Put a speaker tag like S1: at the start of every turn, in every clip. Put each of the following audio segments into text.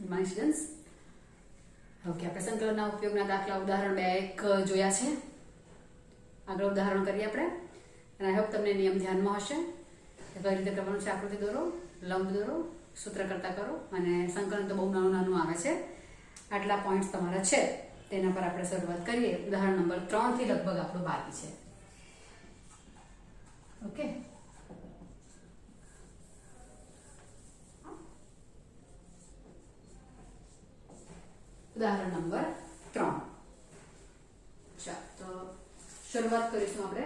S1: My students, okay, આપણે સંકલનના ઉપયોગના દાખલા ઉદાહરણ 2-1 જોયા છે. આગળ ઉદાહરણ કરીએ આપણે, અને આઈ હોપ તમને નિયમ ધ્યાનમાં હશે. કઈ રીતે કરવાનું છે? આકૃતિ દોરો, લંબ દોરો, સૂત્ર કરતા કરો, અને સંકલન તો બહુ નાનું નાનું આવે છે. આટલા પોઈન્ટ્સ તમારા છે, તેના પર આપણે શરૂઆત કરીએ. ઉદાહરણ નંબર 3 થી લગભગ આપણું બાકી છે. ઓકે, ઉદાહરણ નંબર 3. ચાલો તો શરૂઆત કરીશું આપણે.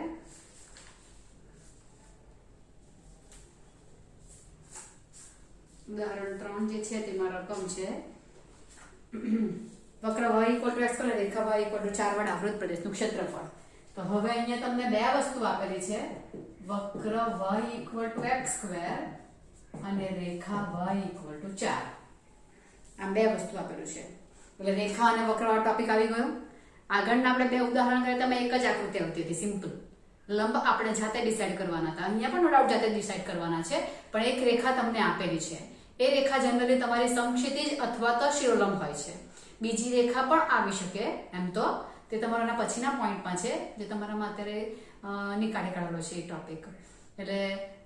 S1: ઉદાહરણ 3 જે છે તેમાં રકમ છે વક્ર y = x અને રેખા y = 4 વડે આવૃત પ્રદેશનું ક્ષેત્રફળ. તો હવે અહીંયા તમને બે વસ્તુ આપેલી છે, વક્ર y = x² અને રેખા y = 4. આમ બે વસ્તુ આપેલું છે. એટલે રેખા અને વક્ર વાળો ટોપિક આવી ગયો. આગળના આપણે બે ઉદાહરણ કર્યા, તમે એક જ આકૃતિ આવતી હતી, સિમ્પલ. લંબ આપણે જાતે ડિસાઈડ કરવાના હતા. અહીંયા પણ નો ડાઉટ જાતે ડિસાઈડ કરવાના છે, પણ એક રેખા તમને આપેલી છે. એ રેખા જનરલી તમારી સમક્ષિતિજ અથવા તો શિરોલંબ હોય છે. બીજી રેખા પણ આવી શકે એમ તો, તે તમારાના પછીના પોઈન્ટમાં છે, જે તમારામાં અત્યારે નિકાળી કાઢેલો છે એ ટોપિક. એટલે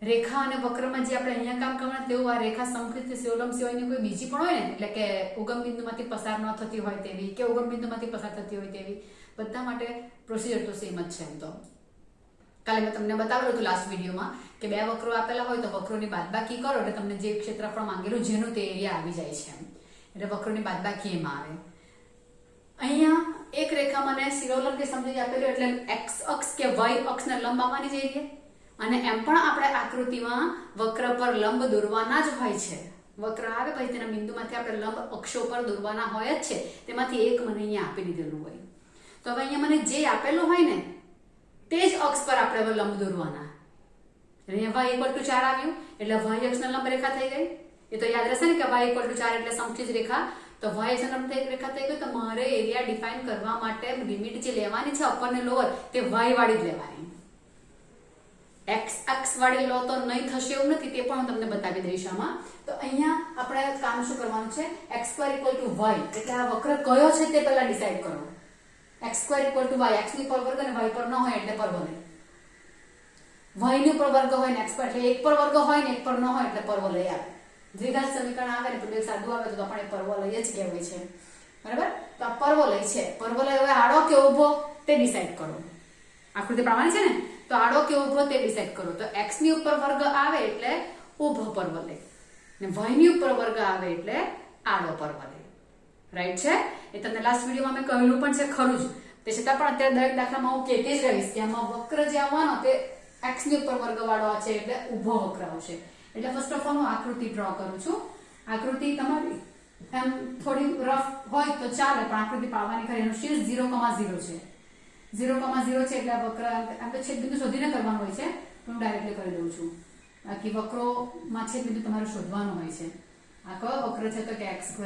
S1: રેખા અને વક્રમાં જે આપણે અહીંયા કામ કરવાનું તેવું આ રેખા સમક્ષિતિજ શિરોલંબ સિવાયની કોઈ બીજી પણ હોય ને, એટલે કે ઉગમ બિંદુમાંથી પસાર ન થતી હોય તેવી, કે ઉગમ બિંદુમાંથી પસાર થતી હોય તેવી, બધા માટે પ્રોસિજર તો સેમ જ છે એમ તો. કાલે મેં તમને બતાવેલું હતું લાસ્ટ વિડીયોમાં કે બે વક્રો આપેલા હોય તો વક્રોની બાદબાકી કરો એટલે તમને જે ક્ષેત્રફળ માંગેલું જેનું તે એરિયા આવી જાય છે. એટલે વક્રોની બાદબાકી એમાં આવે. અહીંયા એક રેખા મને શિરોલંબ કે સમજી આપેલું, એટલે x અક્ષ કે y અક્ષને લંબ આવવાની જોઈએ. અને એમ પણ આપણે આકૃતિમાં વક્ર પર લંબ દોરવાના જ હોય છે. વક્ર આવે પછી તેના બિંદુમાંથી આપણે લંબ અક્ષો પર દોરવાના હોય જ છે. તેમાંથી એક મને અહીંયા આપી દીધેલું હોય. તો હવે અહીંયા મને જે આપેલું હોય ને તે જ અક્ષ પર આપણે લંબ દોરવાના. અહીંયા y = 4 આવ્યું એટલે y અક્ષના લંબ રેખા થઈ ગઈ. એ તો યાદ રહેશે ને કે y = 4 એટલે સમક્ષિતિજ રેખા. તો y અક્ષના લંબ રેખા થઈ ગઈ. તો મારે એરિયા ડિફાઇન કરવા માટે લિમિટ જે લેવાની છે અપર ને લોઅર, તે y વાળી જ લેવાની. x અક્ષ વાળી લો તો નહીં થશે એવું નથી, તે પણ હું તમને બતાવી દઈશ આમાં. તો અહીંયા આપણે કામ શું કરવાનું છે, x² = y, એટલે આ વક્ર કયો છે તે પહેલા ડિસાઈડ કરો. x² = y, x ની પર વર્ગ અને y પર ન હોય એટલે પરવલય. y ની પર વર્ગ હોય ને x પર, એટલે એક પર વર્ગ હોય ને એક પર ન હોય એટલે પરવલય આવે. દ્વિઘાત સમીકરણ આવે ને તો સાદું આવે તો આપણે પરવલય જ કહેવાય છે. બરાબર? તો આ પરવલય છે. પરવલય હવે આડો કે ઊભો તે ડિસાઈડ કરો. આકૃતિ પ્રમાણે છે ને, તો આડો કે ઊભો તે ડિસાઈડ કરો. તો x ની ઉપર વર્ગ આવે એટલે ઊભો પરવલય, ને y ની ઉપર વર્ગ આવે એટલે આડો પરવલય. રાઈટ છે? એ તમને લાસ્ટ વિડીયોમાં મેં કહેલું પણ છે ખરું જ. તે છતાં પણ અત્યારે દરેક દાખલામાં હું કહેતી જ રહીશ કે આમાં વક્ર જે આવવાનો તે x ની ઉપર વર્ગ વાળો છે એટલે ઊભો વક્ર આવશે. એટલે ફર્સ્ટ ઓફ ઓલ હું આકૃતિ ડ્રો કરું છું. આકૃતિ તમારી એમ થોડી રફ હોય તો ચાલે, પણ આકૃતિ પાડવાની ખરી. એનું શીર્ષ 0,0 છે. 0,0 છે એટલે વક્ર આમ તો છેદ બિંદુ શોધીને કરવાનું હોય છે, હું ડાયરેક્ટલી કરી દઉં છું. બાકી વક્રોમાં છેદ બિંદુ તમારે શોધવાનું હોય છે. આ કયો વક્ર છે? તો કે x²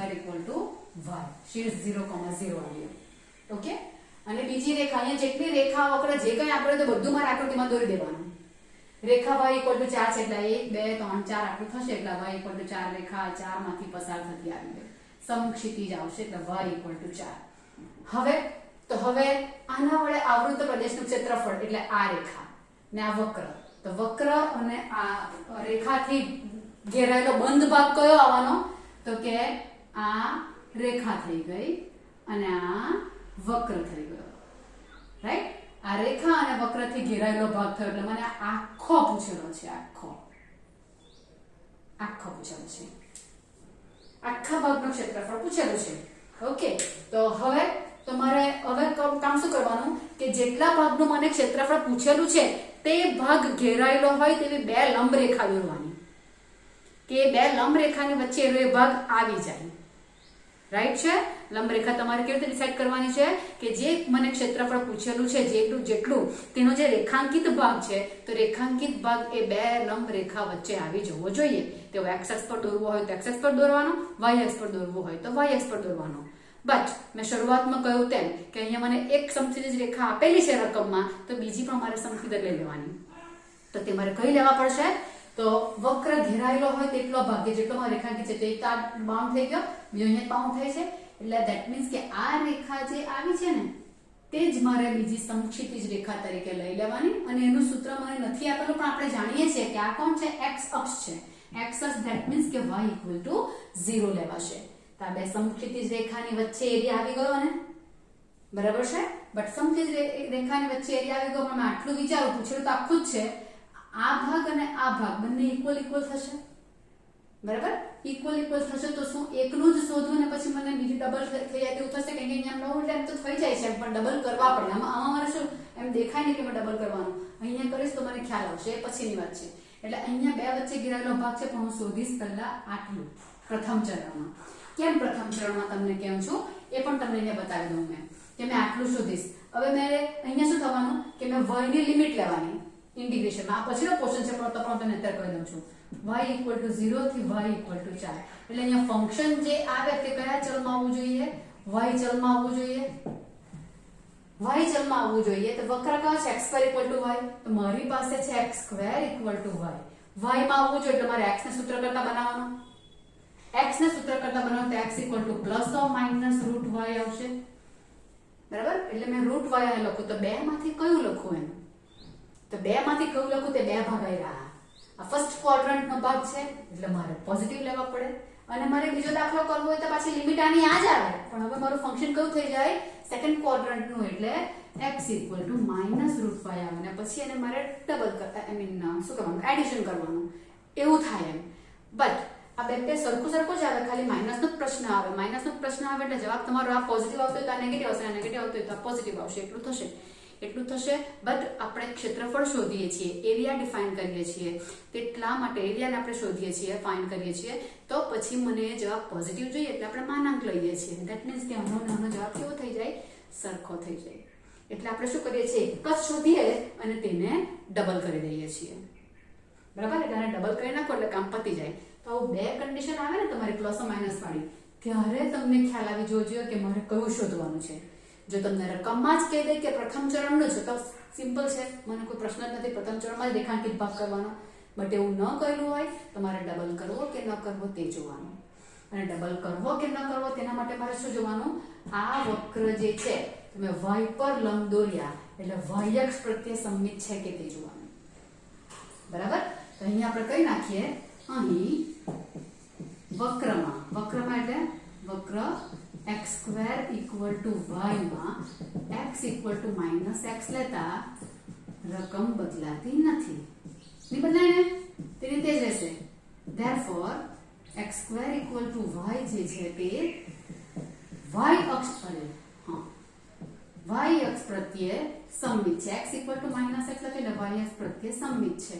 S1: = y, શીર્ષ 0,0 આવ્યું. ઓકે. અને બીજી રેખા, અહીંયા જેટલી રેખા વક્ર જે કંઈ આપણે તો બધું મારે આકૃતિમાં દોરી દેવાનું. રેખા y = 4 છે એટલે 1 2 3 4 આટલું થશે, એટલે y = 4 રેખા 4 માંથી પસાર થતી આવી ગઈ. સમક્ષિતિજ આવશે એટલે y = 4. હવે આના વડે આવૃત પ્રદેશનું ક્ષેત્રફળ એટલે આ રેખા ને આ વક્ર. તો વક્ર અને આ રેખાથી ઘેરાયેલો બંધ ભાગ કયો આવવાનો? તો કે આ રેખા થઈ ગઈ અને આ વક્ર થઈ ગયો. રાઈટ? આ રેખા અને વક્રથી ઘેરાયેલો ભાગ થયો એટલે મને આખો પૂછેલો છે. આખો પૂછેલો છે. આખા ભાગનું ક્ષેત્રફળ પૂછેલું છે. ઓકે. તો હવે તમારે કામ શું કરવાનું કે જેટલા ભાગનું મને ક્ષેત્રફળ પૂછેલું છે તે ભાગ ઘેરાયેલો હોય તેવી બે લંબ રેખા દોરવાની, કે બે લંબ રેખાની વચ્ચે એ ભાગ આવી જાય. રાઈટ છે? લંબ રેખા તમારે કેવી રીતે ડિસાઈડ કરવાની છે કે જે મને ક્ષેત્રફળ પૂછેલું છે જેટલું તેનો જે રેખાંકિત ભાગ છે, તો રેખાંકિત ભાગ એ બે લંબ રેખા વચ્ચે આવી જવો જોઈએ. તે x અક્ષ પર દોરવું હોય તો x અક્ષ પર દોરવાનો, y અક્ષ પર દોરવું હોય તો y અક્ષ પર દોરવાનો. બટ મેં શરૂઆતમાં કહ્યું તેમ કે અહીંયા મને એક સમક્ષિતિજ રેખા આપેલી છે રકમમાં, તો બીજી પણ મારે સમક્ષિતિજ લઈ લેવાની. તો તે મારે કઈ લેવા પડશે? તો તો વક્ર ઘેરાયેલો હોય તેટલો ભાગ કે જેટલોમાં રેખાંકિત છે તો એક તો બાઉન્ડ થઈ ગયો, બીજો અહીંયા બાઉન્ડ થાય છે, એટલે ધેટ મીન્સ કે આ રેખા જે આવી છે ને તે જ મારે બીજી સમક્ષિતિજ રેખા તરીકે લઈ લેવાની, અને એનું સૂત્ર મને નથી આપેલું પણ આપણે જાણીએ છીએ કે આ કોણ છે, x અક્ષ છે. x અક્ષ ધેટ મીન્સ કે y = 0 લેવાશે. તો આ બે સમક્ષિતિજ રેખાની વચ્ચે એરિયા આવી ગયો ને, બરાબર છે. બટ સમક્ષિતિજ રેખાની વચ્ચે એરિયા આવી ગયો, પણ મેં આટલું વિચારું, પૂછેલું તો આખું જ છે, આ ભાગ અને આ ભાગ બંને ઇક્વલ થશે, બરાબર. ઇક્વલ થશે તો શું એકનું જ શોધવું ને પછી મને બીજું ડબલ થઈ જાય તેવું થશે, કે અહીંયા 9 એટલે તો થઈ જાય છે પણ ડબલ કરવા પડે. આમાં મારે શું એમ દેખાય નહીં કે મેં ડબલ કરવાનું, અહીંયા કરીશ તો મને ખ્યાલ આવશે, એ પછીની વાત છે. એટલે અહીંયા બે વચ્ચે ઘેરાયેલો ભાગ છે, પણ હું શોધીશ પહેલા આટલું પ્રથમ ચરણમાં. કેમ પ્રથમ ચરણમાં તમને કેમ છું એ પણ તમને અહીંયા બતાવી દઉં મેં, કે મેં આટલું શોધીશ. હવે મેં અહીંયા શું થવાનું કે મેં y ની લિમિટ લેવાની ઇન્ટિગ્રેશનમાં. આ પછીનો ક્વેશ્ચન છે પણ તો પણ તમને અત્યારે કહી દઉં છું. y = 0 થી y = 4. એટલે અહીંયા ફંક્શન જે આવે તે કયા ચલમાં આવવું જોઈએ, y ચલમાં આવવું જોઈએ. y ચલમાં આવવું જોઈએ તો વક્ર કયો છે, x² = y. તો મારી પાસે છે x² = y. y માં આવવું જોઈએ એટલે મારે x ને સૂત્ર કરતા બનાવવાનું. x ને સૂત્ર કરતા બનાવો તો x = ±√y આવશે, બરાબર. એટલે મેં √y અહીં લખું તો બે માંથી કયું લખું એમ, તો બે માંથી કયું લખું તે બે ભાગ આવ્યા. આ ફર્સ્ટ ક્વોડ્રન્ટ નો ભાગ છે એટલે મારે પોઝિટિવ લેવા પડે, અને મારે બીજો દાખલો કરવો હોય તો પાછી લિમિટ આની આ જ આવે, પણ હવે મારું ફંક્શન કયું થઈ જાય, સેકન્ડ ક્વોડ્રન્ટ નું, એટલે x = -√y આવે, અને પછી એને મારે ડબલ કરતા શું કરવાનું, એડિશન કરવાનું, એવું થાય એમ. બટ આ બે સરખું જ આવે, ખાલી માઇનસ નો પ્રશ્ન આવે. માઇનસ નો પ્રશ્ન આવે એટલે જવાબ તમારો આ પોઝિટિવ આવતો હોય તો આ નેગેટિવ આવશે, આ નેગેટિવ આવતો હોય તો આ પોઝિટિવ આવશે, એટલું થશે. બટ આપણે ક્ષેત્રફળ શોધીએ છીએ, એરિયા ડિફાઇન કરીએ છીએ, તેટલા માટે એરિયાને આપણે શોધીએ છીએ, ફાઇન્ડ કરીએ છીએ, તો પછી મને જવાબ પોઝિટિવ જોઈએ એટલે આપણે માનાંક લઈએ છીએ. ધેટ મીન્સ કે આનો જવાબ કેવો થઈ જાય, સરખો થઈ જાય. એટલે આપણે શું કરીએ છીએ, એક જ શોધીએ અને તેને ડબલ કરી દઈએ છીએ, બરાબર. એટલે આને ડબલ કરી નાખો એટલે કામ પતી જાય. તો આવું બે કન્ડિશન આવે ને તમારી પ્લસ માઇનસ વાળી, ત્યારે તમને ખ્યાલ આવી જવો જોઈએ કે મારે કયું શોધવાનું છે. જો તમને રકમમાં જ કહી દે કે પ્રથમ ચરણનું છે તો સિમ્પલ છે, મને કોઈ પ્રશ્ન જ નથી, પ્રથમ ચરણમાં જ રેખાંકિત ભાગ કરવાનો. બટ એવું ન કર્યું હોય તો મારે ડબલ કરવો કે ન કરવો તે જોવાનું, અને ડબલ કરવો કે ન કરવો તેના માટે મારે શું જોવાનું, આ વક્ર જે છે તમે y પર લંબ દોર્યા એટલે y અક્ષ પ્રત્યે સમમિત છે કે તે જોવાનું, બરાબર. તો અહીંયા આપણે કહી નાખીએ, અહીં વક્રમાં એટલે વક્ર x² = y માં x = -x લેતા રકમ બદલાતી નથી, નહીં બદલાય ને, તે રીતે જ રહેશે. ધેરફોર x² = y જે છે તે y અક્ષ પ્રત્યે સમમિત છે. x = -x લખે એટલે y અક્ષ પ્રત્યે સમમિત છે.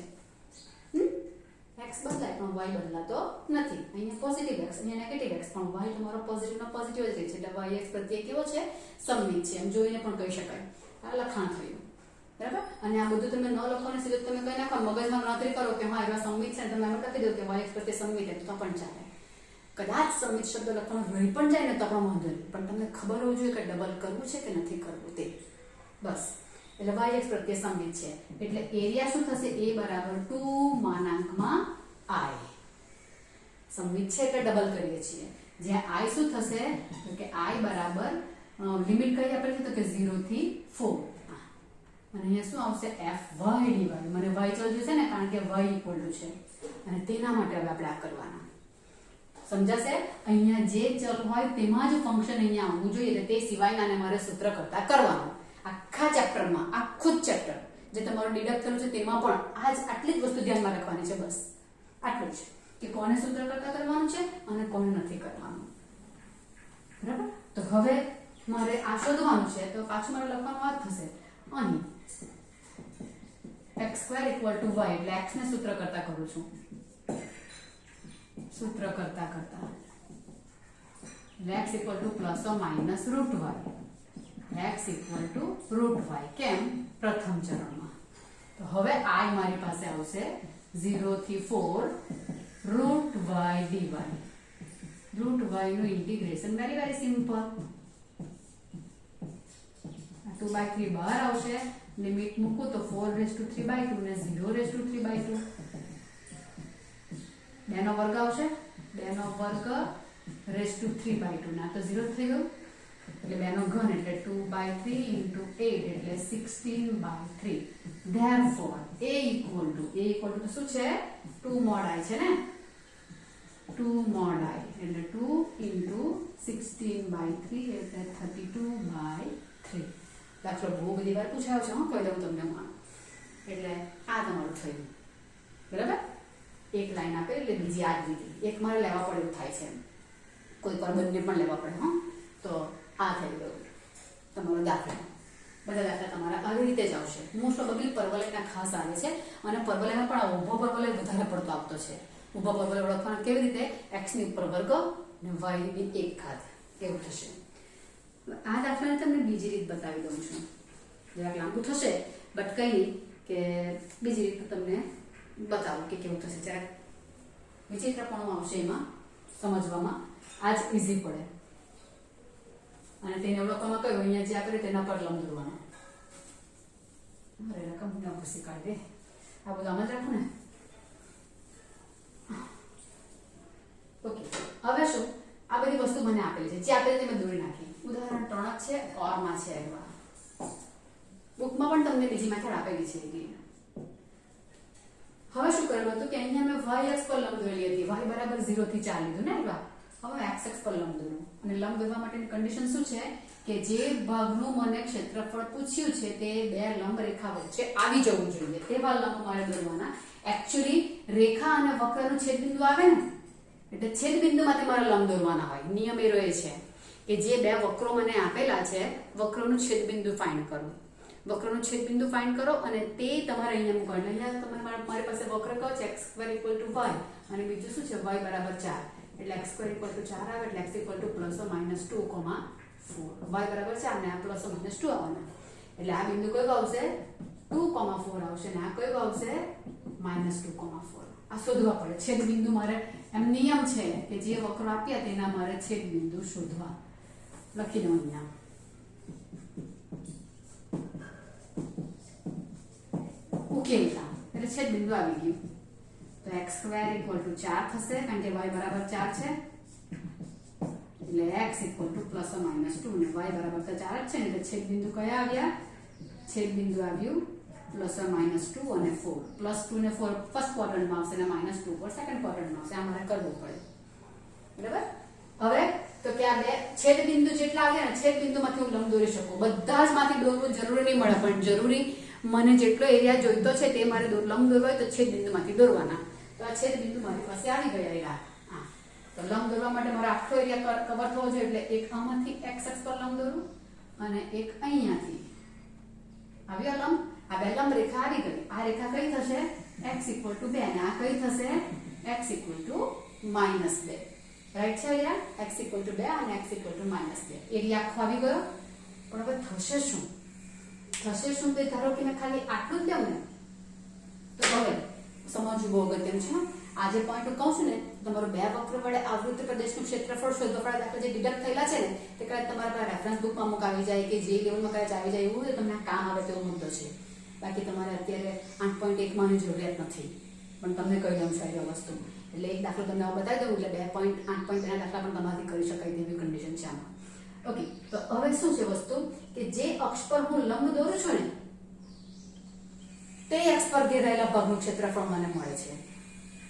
S1: x બદલાય પણ y બદલાતો નથી. અહીંયા પોઝિટિવ x, અહીંયા નેગેટિવ x, પણ y તમારો પોઝિટિવ નો પોઝિટિવ જ રહે છે, એટલે y x પ્રત્યે કેવો છે, સમમિત છે. એમ જોઈને પણ કહી શકાય. આ લખાણ થયું, બરાબર. અને આ બધું તમે ન લખો ને સીધું તમે કહી નાખો, મગજમાં ગણતરી કરો કે હા એવા સમમિત છે, તમે એમ લખી દો કે y x પ્રત્યે સમમિત છે તો પણ ચાલે. કદાચ સમમિત શબ્દ લખવાનું રહી પણ જાય ને તો પણ વાંધો નહીં, પણ તમને ખબર હોવી જોઈએ કે ડબલ કરવું છે કે નથી કરવું તે, બસ. એટલે y x પ્રત્યે સમમિત છે એટલે એરિયા શું થશે, a = 2 I. સમમિત છે એટલે ડબલ કરીએ છીએ, જ્યાં I શું થશે તો કે I બરાબર લિમિટ કઈ આપેલી છે તો કે 0 થી 4, અને અહીંયા શું આવશે, fy dy. મને y ચલ જોઈશે ને, કારણ કે y = છે, અને તેના માટે હવે આપણે આ કરવાના, સમજાશે. અહીંયા જે ચલ હોય તેમાં જ ફંક્શન અહીંયા આવવું જોઈએ, એટલે તે સિવાયનાને મારે સૂત્ર કરતા કરવાનું. આખા ચેપ્ટરમાં, આખું જ ચેપ્ટર જે તમારું ડિડક્ટ થયું છે તેમાં પણ આટલી જ વસ્તુ ધ્યાનમાં રાખવાની છે, બસ આટલું જ, કે કોને સૂત્ર કરતા કરવાનું છે અને કોને નથી કરવાનું, બરાબર. તો હવે મારે આ શોધવાનું છે, તો પાછું મારે લખવાનું આ થશે, અહીં x² = y એટલે x ને સૂત્ર કરતા કરું છું, સૂત્ર કરતા x = ±√y, x = √y. કેમ, પ્રથમ ચરણમાં. તો હવે I મારી પાસે આવશે 0 થી 4 √y dy. √y નું ઇન્ટિગ્રેશન વેરી સિમ્પલ, 2/3 બહાર આવશે, લિમિટ મૂકું તો 4⁵2 ને 0⁵2, 2 નો વર્ગ આવશે, 2 નો વર્ગ રેઝ ટુ 3/2 ના તો 0 થઈ ગયું એટલે 2 નો ઘન એટલે 2/3 into 8 એટલે 16/3. Therefore a equal to તો શું છે 2 mod I છે ને 2 mod I એટલે 2 into 16/3 એટલે 32/3. દાખલો બહુ બધી વાર પૂછાયો છે, કહી દઉં તમને હું. એટલે આ તમારું થયું બરાબર. એક લાઈન આપે એટલે બીજી આ જ લીધી, એક મારે લેવા પડે એવું થાય છે, કોઈ પર બંને પણ લેવા પડે. તો આ થઈ ગયું તમારો દાખલો. બધા દાખલા તમારા આવી રીતે જ આવશે. મોસ્ટ ઓફ બધી પરવલયના ખાસ આવે છે અને પરવલયમાં પણ ઊભો પરવલય વધારે પડતો આવતો છે. ઊભો પરવલય ઓળખવાનો કેવી રીતે? x ની ઉપર વર્ગ અને y ની 1 ઘાત એવું થશે. આ દાખલાને તમને બીજી રીત બતાવી દઉં છું. જરાક લાંબુ થશે બટ કંઈ નહીં, કે બીજી રીત તમને બતાવું કે કેવું થશે. જરાક વિચિત્રપણું આવશે એમાં સમજવામાં, આ જ ઇઝી પડે. અને તેને ઓળખવામાં કયો અહીંયા જે આપણે તેના પર લંબ દોરવાનો. અરે રકમ ના ભૂસી કાઢી દે, આ બધું આમ જ રાખું ને. ઓકે, હવે શું આ બધી વસ્તુ મને આપેલી છે, જે આપેલી મેં દોરી નાખી. ઉદાહરણ 3 જ છે, ઓરમાં છે. બુકમાં પણ તમને બીજી મેથડ આપેલી છે. હવે શું કરેલું હતું કે અહીંયા મેં y અક્ષ પર લંબ દોરેલી હતી. y બરાબર 0 થી 4 લીધું ને એવા. હવે x અક્ષ પર લંબ દોરું અને લંબ દોરવા માટેની કન્ડિશન શું છે કે જે ભાગનું મને ક્ષેત્રફળ પૂછ્યું છે તે બે લંબ રેખા વચ્ચે આવી જવું જોઈએ. તેવા લંબ મારે દોરવાના. એકચ્યુઅલી રેખા અને વક્રનું છેદબિંદુ આવે ને એટલે છેદબિંદુમાંથી મારે લંબ દોરવાના હોય. નિયમ એ રહે છે કે જે બે વક્રો મને આપેલા છે, વક્રનું છેદબિંદુ ફાઇન્ડ કરો. વક્રનું છેદબિંદુ ફાઇન્ડ કરો અને તે તમારે અહીંયા મૂકવાનું. અહીંયા તમારે મારી પાસે વક્ર કયો છે x² = y અને બીજું શું છે y બરાબર 4 એટલે x² = 4 આવે એટલે x = ±2, 4 y બરાબર 4 ને આ ±2 આવવાના. એટલે આ બિંદુ કયો આવશે 2,4 આવશે અને આ કયો આવશે -2,4. આ શોધવા પડે છેદબિંદુ. મારે એમ નિયમ છે કે જે વક્ર આપ્યા તેના મારે છેદબિંદુ શોધવા. લખી દઉં અહીંયા. ઉકેલતા એટલે છેદબિંદુ આવી ગયું તો x² = 4 થશે કારણ કે y બરાબર 4 છે એટલે x = ±2 અને y બરાબર 4 જ છે એટલે છેદબિંદુ કયા આવ્યા? છેદબિંદુ આવ્યું ±2 અને 4. +2 ને 4 ફર્સ્ટ ક્વોડ્રન્ટમાં આવશે અને -2 પર સેકન્ડ ક્વોડ્રન્ટમાં આવશે. આ મારે કરવું પડે બરાબર. હવે તો કે આ બે છેદબિંદુ જેટલા આવ્યા ને છેદબિંદુમાંથી હું લંબ દોરી શકું. બધા જ માંથી દોરવું જરૂરી નહીં મળે, પણ જરૂરી મને જેટલો એરિયા જોઈતો છે તે મારે લંબ દોરવા હોય તો છેદબિંદુમાંથી દોરવાના. તો આ છેદબિંદુ મારી પાસે આવી ગયા. હા, તો લંબ દોરવા માટે મારે આખો એરિયા કવર થવો જોઈએ એટલે એક આમાંથી x અક્ષ પર લંબ દોરું અને એક અહીંયાથી આવ્યો લંબ. આ બે લંબ રેખા આવી ગઈ. આ રેખા કઈ થશે? x = 2 અને આ કઈ થશે? x = -2. રાઈટ છે અહીંયા x = 2 અને x = -2. એરિયા આખો આવી ગયો. પણ હવે થશે શું? તે ધારો કે મેં ખાલી આટલું જ લેવું ને તો હવે સમજવું બહુ અગત્યનું છે. આ જે પોઈન્ટ કહું છું ને, તમારું બે વક્ર વડે આવૃત્ત પ્રદેશનું ક્ષેત્રફળ શોધવા પડે. દાખલા જે ડિડક્ટ થયેલા છે ને તે કદાચ તમારા પાસે રેફરન્સ બુકમાં અમુક આવી જાય કે જે લેવલમાં કદાચ આવી જાય એવું તમને કામ આવે તેવો મુદ્દો છે. બાકી તમારે અત્યારે 8.1 માં જરૂરિયાત નથી, પણ તમને કહી દઉં છું આ વસ્તુ. એટલે એક દાખલો તમને બતાવી દઉં એટલે 2.8.2 ના દાખલા પણ તમારાથી કરી શકાય તેવી કન્ડિશન છે આમાં. ઓકે, તો હવે શું છે વસ્તુ કે જે અક્ષ પર હું લંબ દોરું છું ને તે અક્ષ પર ઘેરાયેલા ભાગનું ક્ષેત્રફળ મને મળે છે.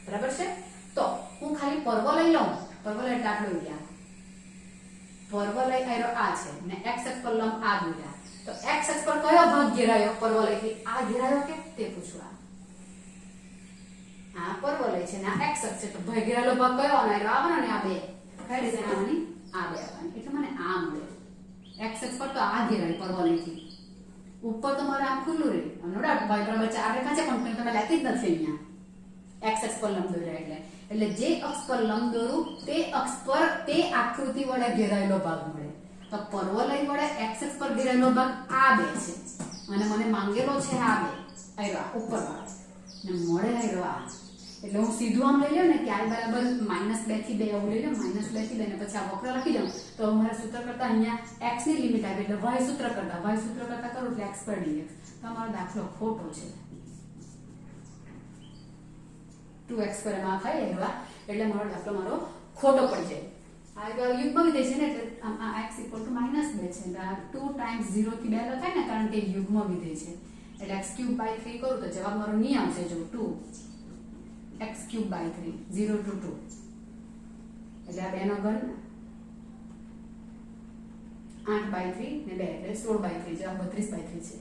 S1: બરાબર છે? તો હું ખાલી પરવલય લઉં. પરવલય એટલે આટલો એરિયા. પરવલય આ છે ને x અક્ષ પર લંબ આ દોર્યા. તો x અક્ષ પર કયો ભાગ ઘેરાયો પરવલયથી? આ ઘેરાયો કે તે પૂછવા. આ પરવલય છે ને આ x અક્ષ છે તો ભાઈ ઘેરાયેલો ભાગ કયો આવવાનો ને આ બે કઈ રીતે આવવાની? આ બે આવવાની. એટલે મને આ મળે. x અક્ષ પર તો આ ઘેરાય પરવલયથી. ઉપર તો મારે આમ ખુલ્લું રહે. નો ડાઉટ y બરાબર 4 રેખા છે પણ તમે લેતી જ નથી અહીંયા. x અક્ષ પર લંબ દોર્યા એટલે જે અક્ષ પર લંબ દોરું તે અક્ષ પર તે આકૃતિ વડે ઘેરાયેલો ભાગ મળે. તો પરવલય વડે x અક્ષ પર ઘેરાયેલો ભાગ આ બે છે અને મને માંગેલો છે આ બે આયરો ઉપર વાળો ને મળે આયરો આ. એટલે હું સીધું આમ લઈ લઉં ને કે i બરાબર -2 થી 2 એવું લઈ લઉં. -2 થી 2 ને પછી આ વક્ર લખી દઉં તો મારે સૂત્ર કરતા અહીંયા x ની લિમિટ આવી એટલે y સૂત્ર કરતા કરું એટલે x/dx. તમારો દાખલો ખોટો છે. 2x² એમાં ખાઈ આવ્યા એટલે મારો દાખલો મારો ખોટો પડી જાય. આ યુગ્મ વિધેય છે ને એટલે આ x = -2 છે. આ 2 ટાઈમ્સ 0 થી 2 લખાય ને કારણ કે યુગ્મ વિધેય છે એટલે x³/3 કરું તો જવાબ મારો ની આવશે જો 2x³/3 0 to 2 એટલે આ 2 નો ઘન 8/3 ને 2 એટલે 16/3 જવાબ 32/3 છે.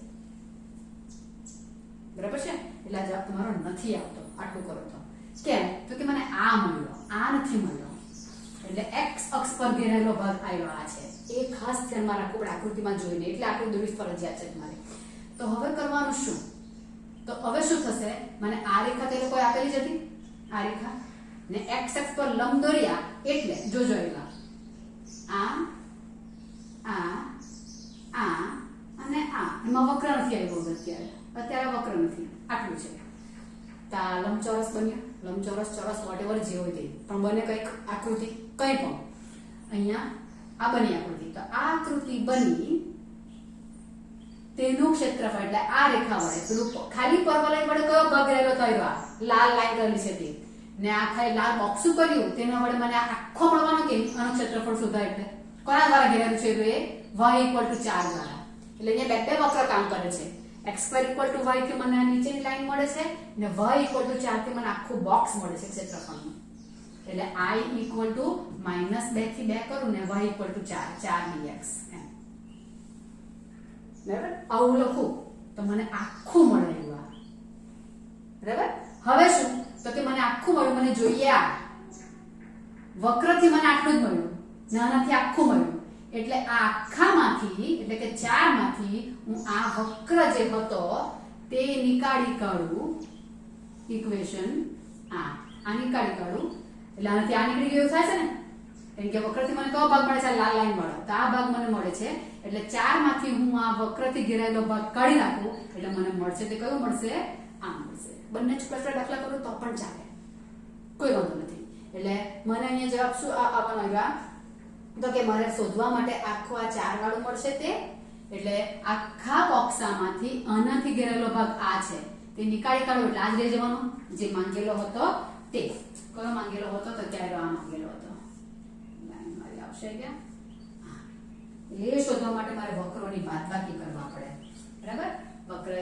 S1: બરાબર છે એટલે આ જવાબ તમારો નથી આવતો. આટલું કરો તો કેમ તો કે મને આ મળ્યો આ નથી મળ્યો એટલે x અક્ષ પર ઘેરાયેલો ભાગ આવ્યો આ છે એ ખાસ ધ્યાનમાં રાખવું પડે આકૃતિમાં જોઈને એટલે આકૃતિ દોરવી ફરજિયાત છે તમારે. તો હવે કરવાનું શું તો હવે શું થશે મને આ રેખા તે લોકોએ આપેલી જ હતી આ રેખા ને x અક્ષ પર લંબ દોર્યા એટલે જોજો એલા આ અને આ એમાં વક્ર નથી આવ્યો અત્યારે વક્ર નથી આટલું છે. તો આ લંબચોરસ બન્યો લંબચોરસ ચોરસ વોટેવર જે હોય તે પણ બને કઈક આકૃતિ કંઈ પણ અહીંયા આ બની આકૃતિ. તો આ આકૃતિ બની તેનું ક્ષેત્રફળ એટલે આ રેખા વડે પેલું ખાલી પરવલય વડે કયો ભાગ રહેલો થયો લાલ લાઈન કરેલી છે તે ને આ ખાલી લાલ બોક્સ કર્યું તેના વડે મને આખો મળવાનો કે આનું ક્ષેત્રફળ શોધા એટલે કોના દ્વારા ઘેરાયેલું છે એ y = 4 દ્વારા એટલે અહીંયા બે વક્ર કામ કરે છે. x² = y થી મને આ નીચેની લાઈન મળે છે ને y = 4 થી મને આખું બોક્સ મળે છે ક્ષેત્રફળનું એટલે I = -2 થી 2 કરું ને y = 4 dx એમ બરાબર આવું લખું તો મને આખું મળે એવું બરાબર. હવે શું તો કે મને આખું મળ્યું મને જોઈએ આ વક્રથી મને આટલું જ મળ્યું નાનાથી આખું મળ્યું એટલે આ આખામાંથી એટલે કે 4 માંથી હું આ વક્ર જે હતો તે નીકાળી કાઢું ઇક્વેશન આ નીકાળી કાઢું એટલે આનાથી આ નીકળી ગયું થાય છે ને કેમ કે વક્રથી મને કયો ભાગ મળે છે લાલ લાઈન વાળો તો આ ભાગ મને મળે છે એટલે 4 માંથી હું આ વક્રથી ઘેરાયેલો ભાગ કાઢી નાખું એટલે મને મળશે તે કયો મળશે આ મળશે. બંને છૂટા દાખલા કરું તો પણ ચાલે કોઈ વાંધો નથી. એટલે મને અહીંયા જવાબ શું આવવાનો આવ્યા તો કે મારે શોધવા માટે આખો આ 4 વાળું મળશે તે એટલે આખા બોક્સમાંથી આનાથી ઘેરાયેલો ભાગ આ છે તે નીકાળી કાઢો એટલે આ જ રહી જવાનો જે માંગેલો હતો તે કયો માંગેલો હતો તો ક્યારે આ માંગેલો હતો લાઈન મારી આવશે ક્યાં એ શોધવા માટે મારે વક્રોની બાદબાકી કરવા પડે બરાબર. વક્ર y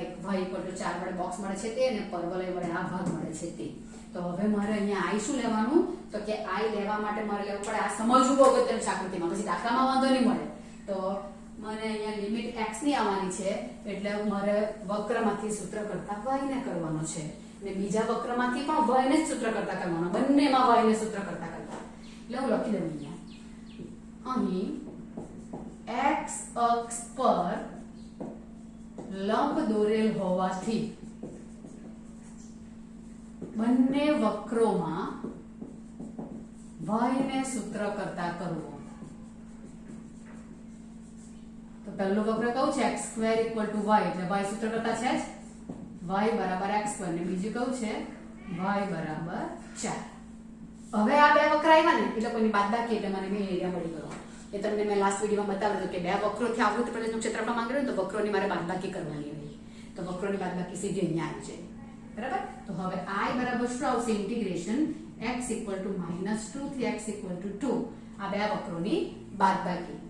S1: = 4 વડે બોક્સ મળે છે તે અને પરવલય વડે આ ભાગ મળે છે તે. તો હવે મારે અહીંયા I શું લેવાનું તો કે I લેવા માટે મારે લેવું પડે આ સમજવું અગત્યનું છે આકૃતિમાં પછી દાખલામાં વાંધો નહીં મળે. તો મને અહીંયા લિમિટ x ની આવવાની છે એટલે મારે વક્રમાંથી સૂત્ર કરતા y ને કરવાનો છે અને બીજા વક્રમાંથી પણ y ને સૂત્ર કરતા કરવાનો બંનેમાં y ને સૂત્ર કરતા એટલે હું લખી દઉં અહીંયા અહીં x અક્ષ પર લંબ દોરેલ હોવાથી બંને વક્રોમાં y ને સૂત્ર કરતા કરવો. તો પહેલું વક્ર કયું છે x² = y એટલે y સૂત્ર કરતા છે y = x² ને બીજું કયું છે y = 4. હવે આ બે વક્ર આવ્યા ને એટલે કોઈની બાદબાકી એટલે મને બે એરિયા મળી ગયો. એ તમને મેં લાસ્ટ વિડિયોમાં બતાવ્યું હતું કે બે વક્રોથી આવૃત્ત પ્રદેશનું ક્ષેત્રફળ માંગેલું તો વક્રોની મારે બાદબાકી કરવાની હતી તો વક્રોની બાદબાકી સીધી અહીંયા આવી જાય બરાબર. તો હવે I બરાબર શું આવશે ઇન્ટિગ્રેશન x = -2 થી x = 2 આ બે વક્રોની બાદબાકી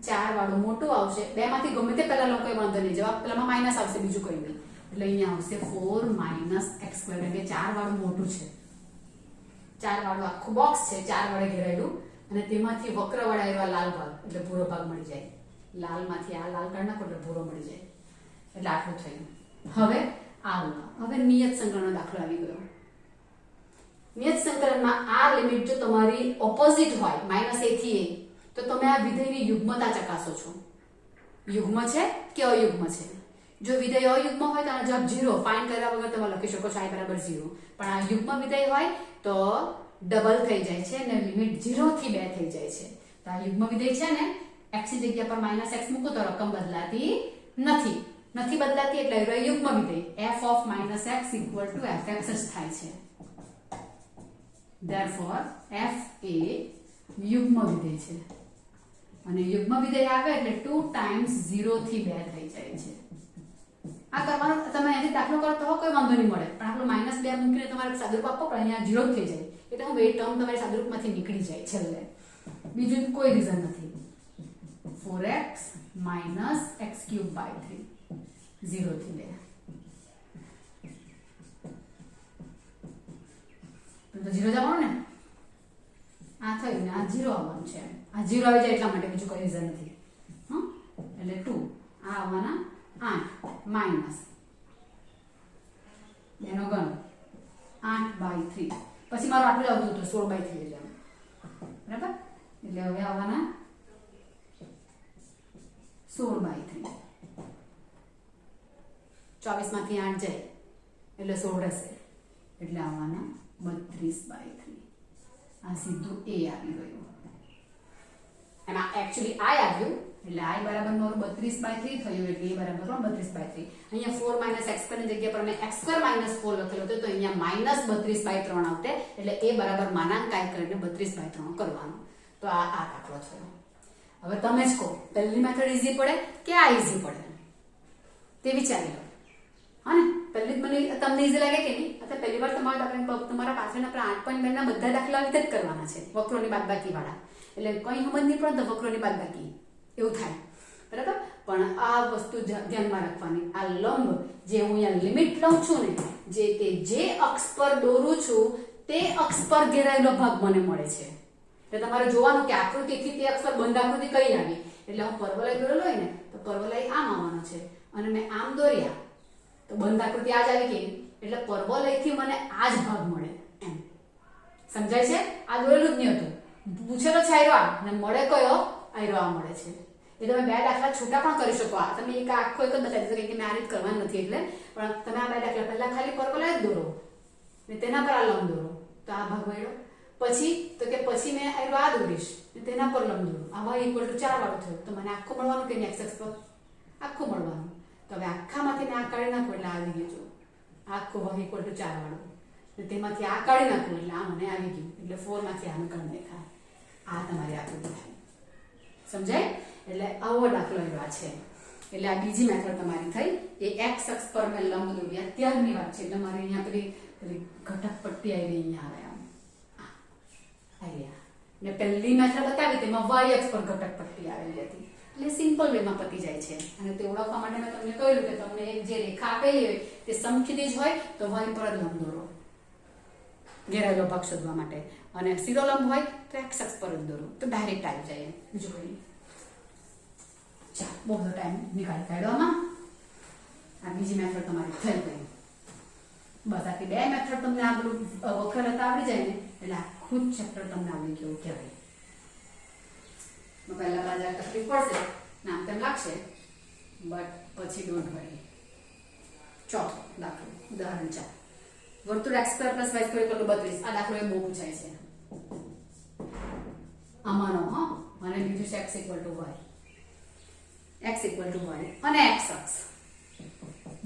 S1: 4 વાળું મોટું આવશે બે માંથી ગમે તે પહેલા લોકો વાંધો નહીં જવાબ પેલામાં માઈનસ આવશે બીજું કંઈ નહીં એટલે અહીંયા આવશે 4 - x² એટલે 4 વાળું મોટું છે 4 વાળું આખું બોક્સ છે 4 વડે ઘેરાયેલું અને તેમાંથી વક્ર વડે એવા લાલ ભાગ એટલે ભૂરો ભાગ મળી જાય લાલમાંથી આ લાલ કાઢ નાખો એટલે ભૂરો મળી જાય એટલે આટલું થયું. હવે હવે નિયત સંકલનનો દાખલો આવી ગયો. નિયત સંકલનમાં આ લિમિટ જો તમારી ઓપોઝિટ હોય -a થી a તો તમે આ વિધેયની યુગ્મતા ચકાસો છો યુગ્મ છે કે અયુગ્મ છે. જો વિધેય અયુગ્મ હોય તો આનો જવાબ 0 ફાઇન્ડ કર્યા વગર તમે લખી શકો છો I = 0 પણ આ યુગ્મ વિધેય હોય તો ડબલ થઈ જાય છે અને લિમિટ 0 થી 2 થઈ જાય છે. તો આ યુગ્મ વિધેય છે ને x ની જગ્યા પર -x મૂકો તો રકમ બદલાતી નથી બદલાતી એટલે યુગ્મ વિધેય f of -x = fx જ થાય છે. therefore f એ યુગ્મ વિધેય છે અને યુગ્મ વિધેય આવે એટલે 2 ટાઈમ્સ 0 થી 2 થઈ જાય છે. આ કરવાનો તમે અહીંથી દાખલો કરો તો કોઈ વાંધો નહીં મળે, પણ આપણો -2 મૂકીને તમારે સાદુરૂપ આપવો પડે, અહીંયા 0 થઈ જાય એટલે હું બે ટર્મ તમારી સાદુરૂપમાંથી નીકળી જાય છેલ્લે, બીજું કોઈ રીઝન નથી. 4x - x³/3 0 થી લે તો 0 જવાનું ને, આ થયું ને આ 0 આવવાનું છે, આ 0 આવી જાય એટલા માટે, બીજું કોઈ રીઝન નથી. એટલે 2 આ આવવાના 8 માઇનસ એનો ગણ 8/3, પછી મારું આટલું આવતું હતું 16/3 લઈ જવાનું, બરાબર. એટલે હવે આવવાના 16/3, 24 માંથી 8 જાય એટલે 16 રહેશે, એટલે આવવાના 32/3. આ સીધું a આવી ગયું. એમાં એકચ્યુઅલી i આવ્યું એટલે i બરાબર મારું 32/3 થયું, એટલે a બરાબર 32/3. અહીંયા 4 - x² ની જગ્યા પર મેં x² - 4 લખેલો હતો, તો અહીંયા -32/3 આવતે, એટલે a બરાબર માનાંક i કરીને 32/3 કરવાનો. તો આ દાખલો થયો. હવે તમે જ કહો પહેલી મેથડ ઈઝી પડે કે આ ઈઝી પડે તે વિચારી લો. હા ને, પહેલી મને તમને ઈઝી લાગે કે નહીં? અત્યારે પહેલી વાર તમારા પાછળના આપણે 8.2 ના બધા દાખલા આવી રીતે જ કરવાના છે, વક્રોની બાદબાકી વાળા, એટલે કંઈ સમજ નહીં પડે તો વક્રોની બાદબાકી એવું થાય, બરાબર. પણ આ વસ્તુ ધ્યાનમાં રાખવાની, આ લંબ જે હું અહીંયા લિમિટ લઉં છું ને, જે અક્ષ પર દોરું છું તે અક્ષ પર ઘેરાયેલો ભાગ મને મળે છે. એટલે તમારે જોવાનું કે આકૃતિથી તે અક્ષ પર બંધ આકૃતિ કઈ આવી, એટલે હું પરવલય દોરેલો હોય ને તો પરવલય આમ આવવાનો છે, અને મેં આમ દોર્યા તો બંધ આકૃતિ આ જ આવી ગઈ, એટલે પરવલયથી મને આ જ ભાગ મળે એમ. સમજાય છે? આ દોરેલું જ નહીં હતું, પૂછેલો છે આયરો આ, અને મળે કયો આયરો આ મળે છે. એ તમે બે દાખલા છૂટા પણ કરી શકો. આ તમે એક આખો એક જ બતાવી દીધો કે મેં આ રીત કરવાની નથી, એટલે પણ તમે આ બે દાખલા પહેલા ખાલી પરવલય જ દોરો ને તેના પર આ લંબ દોરો તો આ ભાગ મળ્યો. પછી તો કે પછી મેં આયરો આ દોરીશ ને તેના પર લંબ દોરો, આ y = 4 વાળું થયું, તો મને આખું મળવાનું કે x અક્ષ પર આખું મળવાનું. તો હવે આખામાંથી મેં આ કાઢી નાખું એટલે આવી ગયું, જો આખું y = 4 વાળું, ને તેમાંથી આ કાઢી નાખું એટલે આ મને આવી ગયું, એટલે 4 માંથી આને કાઢી નાખાય. આ તમારી આકૃતિ થાય. સમજાય? એટલે આવો દાખલો આવ્યો છે. એટલે આ બીજી મેથડ તમારી થઈ, એ x અક્ષ પર મેં લંબ દોર્યા ત્યારની વાત છે, એટલે મારે અહીંયા પેલી ઘટક પટ્ટી આવી અહીંયા આવે આમ આવ્યા, ને પહેલી મેથડ બતાવી તેમાં y અક્ષ પર ઘટક પટ્ટી આવેલી હતી, એટલે સિમ્પલ વેમાં પતી જાય છે. અને તે ઓળખવા માટે મેં તમને કહ્યું કે તમને જે રેખા આપેલી હોય તે સમખિતિજ હોય તો y પર જ લંબ દોરો ઘેરાયેલો ભાગ શોધવા માટે, અને સીધો લંબ હોય તો x અક્ષ પર જ દોરો તો ડાયરેક્ટ આવી જાય. બીજું કોઈ ચાલો, બહુ બધો ટાઈમ નીકાળી કાઢવામાં. આ બીજી મેથડ તમારી થઈ ગઈ. બસ આટલી બે મેથડ તમને આ બધું વક્રતા આવડી જાય ને એટલે આખું જ ચેપ્ટર તમને આવડી ગયું કહેવાય. પહેલા બાજા તકલીફ પડશે, નામ તેમ લાગશે, બટ પછી ડોન્ટ વરી. ચોથો દાખલો, ઉદાહરણ 4. વર્તુળ x² + y² = 32. આ દાખલો એ બહુ પૂછાય છે આમાંનો, હા. અને બીજું છે x = y, x = y અને x અક્ષ.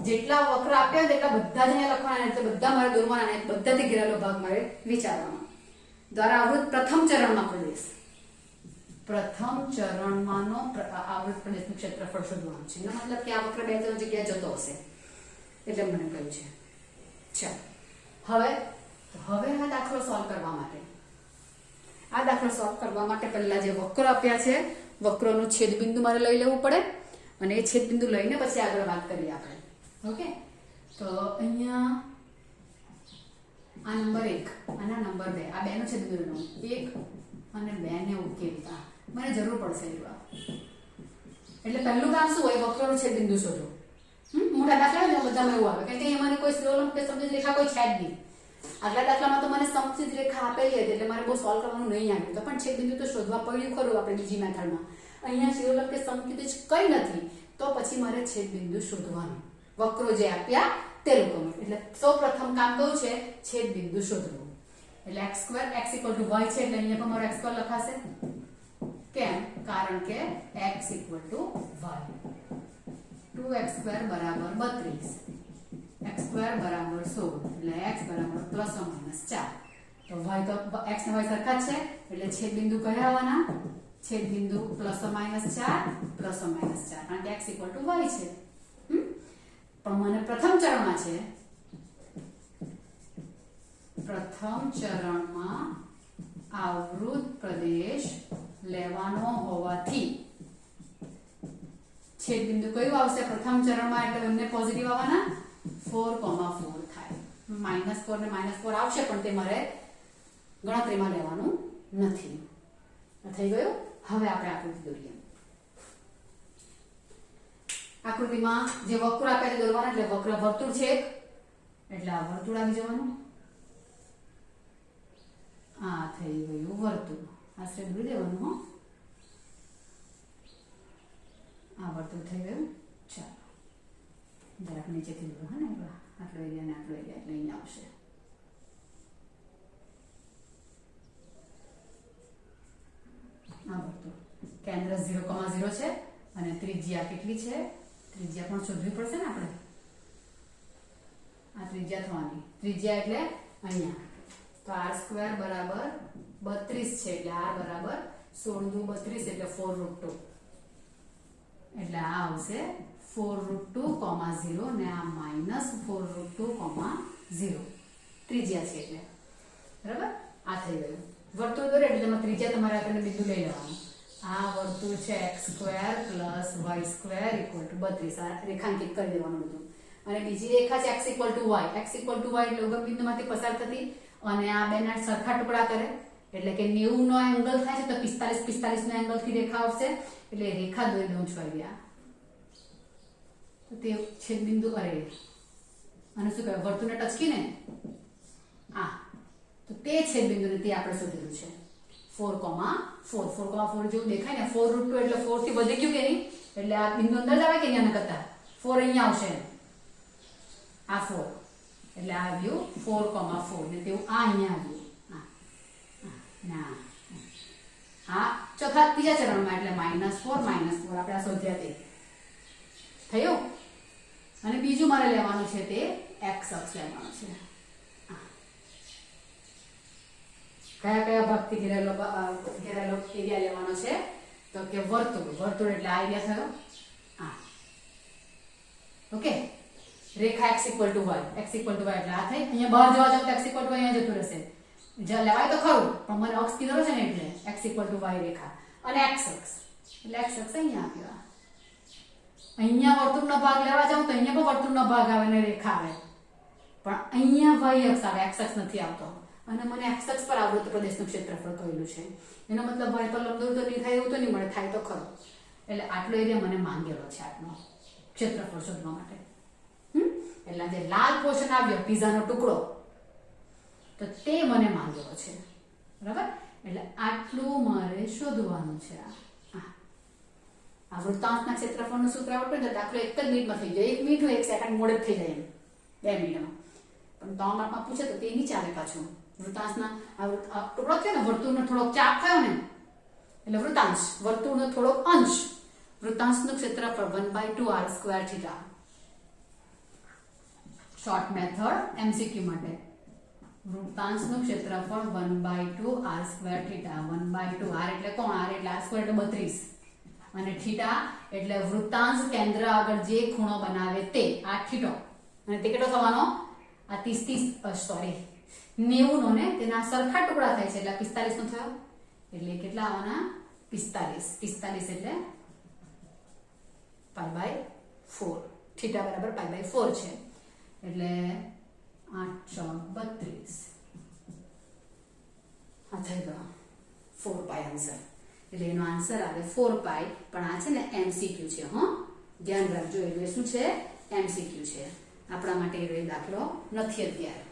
S1: જેટલા વક્ર આપ્યા હોય તેટલા બધા જ અહીંયા લખવાના, એટલે બધા મારે દોરવાના, અને બધાથી ઘેરાયેલો ભાગ મારે વિચારવાનો. દ્વારા આવૃત પ્રથમ ચરણમાં પ્રદેશ, પ્રથમ ચરણમાંનો આવૃત પ્રદેશનું ક્ષેત્રફળ શોધવાનું છે. એનો મતલબ કે આ વક્ર 2-3 જગ્યાએ જતો હશે, એટલે મને કહ્યું છે. ચાલો, હવે આ દાખલો સોલ્વ કરવા માટે પહેલા જે વક્ર આપ્યા છે વક્રનું છેદબિંદુ મારે લઈ લેવું પડે, અને એ છેદબિંદુ લઈને પછી આગળ વાત કરીએ આપણે. ઓકે, તો અહીંયા આ નંબર 1 અને નંબર 2, આ બેનો છેદબિંદુ 1 અને 2 ને ઉકેલતા મને જરૂર પડશે. એટલે પહેલું કામ શું હોય? વક્રનું છેદબિંદુ શોધો. મોટા દાખલા હોય ને બધામાં એવું આવે, કારણ કે એમાં કોઈ સિરોલંબ કે સમજિત રેખા કોઈ છે જ નહીં. આગલા દાખલામાં તો મને સમજિત રેખા આપેલી હતી એટલે મારે બહુ સોલ્વ કરવાનું નહીં આવ્યું, તો પણ છેદબિંદુ તો શોધવા પડ્યું ખરું આપણે બીજી મેથડમાં. અહીંયા સિરોલંબ કે સમકિત કંઈ નથી, તો પછી મારે છેદબિંદુ શોધવાનું, વક્રો જે આપ્યા તે લોકોનું. એટલે સૌપ્રથમ કામ કયું છે? છેદબિંદુ શોધવું. એટલે x² x = y છે, એટલે અહીંયા પણ મારો x² લખાશે. કેમ? કારણ કે x = y. 2x² = 32, x² = 16, એટલે x = ±4. તો y તો x ને y સરખા જ છે, એટલે છેદબિંદુ કયા આવવાના? છેદબિંદુ ±4 ±4, કારણ કે x = y છે. પણ મને પ્રથમ ચરણમાં આવૃત પ્રદેશ લેવાનો હોવાથી છેદ બિંદુ કયું આવશે પ્રથમ ચરણમાં? એટલે બંને પોઝિટિવ આવવાના, 4,4 થાય. -4 ને -4 આવશે, પણ તે મારે ગણતરીમાં લેવાનું નથી. થઈ ગયું. હવે આપણે આકૃતિ દોરીએ. આકૃતિમાં જે વક્ર આપે તે દોરવાના, એટલે વક્ર વર્તુળ છે એટલે આ વર્તુળ આવી જવાનું. આ થઈ ગયું વર્તુળ. આશરે દોરી દેવાનું. હો, આ વર્તુળ થઈ ગયું. ચાલો જરાક નીચેથી દોરો. હા ને, આટલો એરિયા ને આટલો એરિયા એટલે અહીંયા આવશે. આ વર્તુળ કેન્દ્ર 0,0 છે અને ત્રિજ્યા કેટલી છે? ત્રિજ્યા પણ શોધવી પડશે ને આપણે. આ ત્રિજ્યા થવાની. ત્રિજ્યા એટલે અહીંયા તો r² બરાબર 32 છે, એટલે r બરાબર 16 દુ 32 એટલે 4√2. એટલે આ આવશે 4√2,0 ને આ -4√2,0 ત્રિજ્યા છે એટલે. બરાબર, આ થઈ ગયું. વર્તુળ દોરે એટલે તમે ત્રિજ્યા તમારે આપણને બિંદુ લઈ લેવાનું. આ વર્તુળ છે x² + y² = 32. આ રેખાંકિત કરી દેવાનું બધું. અને બીજી રેખા છે x = y. x = y એટલે ઉગમ બિંદુમાંથી પસાર થતી અને આ બેના સરખા ટુકડા કરે એટલે કે 90 નો એંગલ થાય છે તો 45 નો એંગલ થી રેખા આવશે. એટલે રેખા દોરી દઉં છું અહીંયા. તો તે છેદ બિંદુ અરે અને શું કહેવાય વર્તુળને ટચકીને આ તો તે છેદ બિંદુને તે આપણે શોધેલું છે 4,4 જેવું દેખાય ને. 4√2 એટલે 4 થી વધી ગયું કે નહીં, એટલે આ બિંદુ અંદર જ આવે કે નહીં? આના કરતા 4 અહીંયા આવશે. આ 4 એટલે આ આવ્યું 4,4 ને તેવું આ અહીંયા આવ્યું. ના આ ત્રીજા ચરણમાં એટલે -4 આપણે આ શોધ્યા તે થયું. અને બીજું મારે લેવાનું છે તે x અક્ષ લેવાનું છે. કયા ભાગથી ઘેરાયેલો એરિયા લેવાનો છે? તો કે વર્તુળ એટલે આ એરિયા થયો. ઓકે, રેખા x = y. x = y એટલે આ થઈ. અહીંયા બહાર જવા જાવ તો x = y અહીંયા જતું રહેશે. લેવાય તો ખરું, પણ મને અક્ષ કીધો છે ને એટલે x = y રેખા અને x અક્ષ એટલે x અક્ષ અહીંયા આવ્યો. અહીંયા વર્તુળનો ભાગ લેવા જાવ તો અહીંયા પણ વર્તુળનો ભાગ આવે ને રેખા આવે, પણ અહીંયા y અક્ષ આવે, x અક્ષ નથી આવતો. અને મને x અક્ષ પર આવૃત પ્રદેશનું ક્ષેત્રફળ કહેલું છે. એનો મતલબ y પર લંબદોર તો નહીં થાય એવું તો નહીં મળે, થાય તો ખરો. એટલે આટલો એરિયા મને માંગેલો છે આટલો ક્ષેત્રફળ શોધવા માટે. એટલે જે લાલ પોર્શન આવ્યો પીઝાનો ટુકડો તો તે મને માંગેલો છે. બરાબર, એટલે આટલું મારે શોધવાનું છે. આ વૃત્તાંશના ક્ષેત્રફળનું સૂત્ર આવડતું તો દાખલો 1 જ મિનિટમાં થઈ જાય. 1 મિનિટ હોય 1 સેકન્ડ મોડે થઈ જાય, 2 મિનિટમાં. પણ 3 માર્કમાં પૂછે તો તે નહીં ચાલે પાછું. વૃત્તાંશના આ ટુકડો છે ને, વર્તુળનો થોડોક ચાપ થયો ને એટલે વૃત્તાંશ, વર્તુળનો થોડોક અંશ. વૃત્તાંશનું ક્ષેત્રફળ 1/2 r²θ. શોર્ટ મેથડ MCQ માટે વૃત્તાંશનું ક્ષેત્રફળ 1/2 r²θ. 1/2 r એટલે કોણ? r એટલે r² એટલે 32 અને θ એટલે વૃત્તાંશ કેન્દ્ર આગળ જે ખૂણો બનાવે તે આ θ. અને તે કેટલો થવાનો? આ 90 નો ને તેના સરખા ટુકડા થાય છે એટલે 45 નો થયો. એટલે કેટલા આવવાના? 45 એટલે π/4. θ બરાબર π/4 છે એટલે 8×32 આ થઈ ગયો 4π આન્સર. એટલે એનો આન્સર આવે 4π. પણ આ છે ને MCQ છે. ધ્યાન રાખજો, એટલે શું છે? MCQ છે. આપણા માટે એ દાખલો નથી અત્યારે,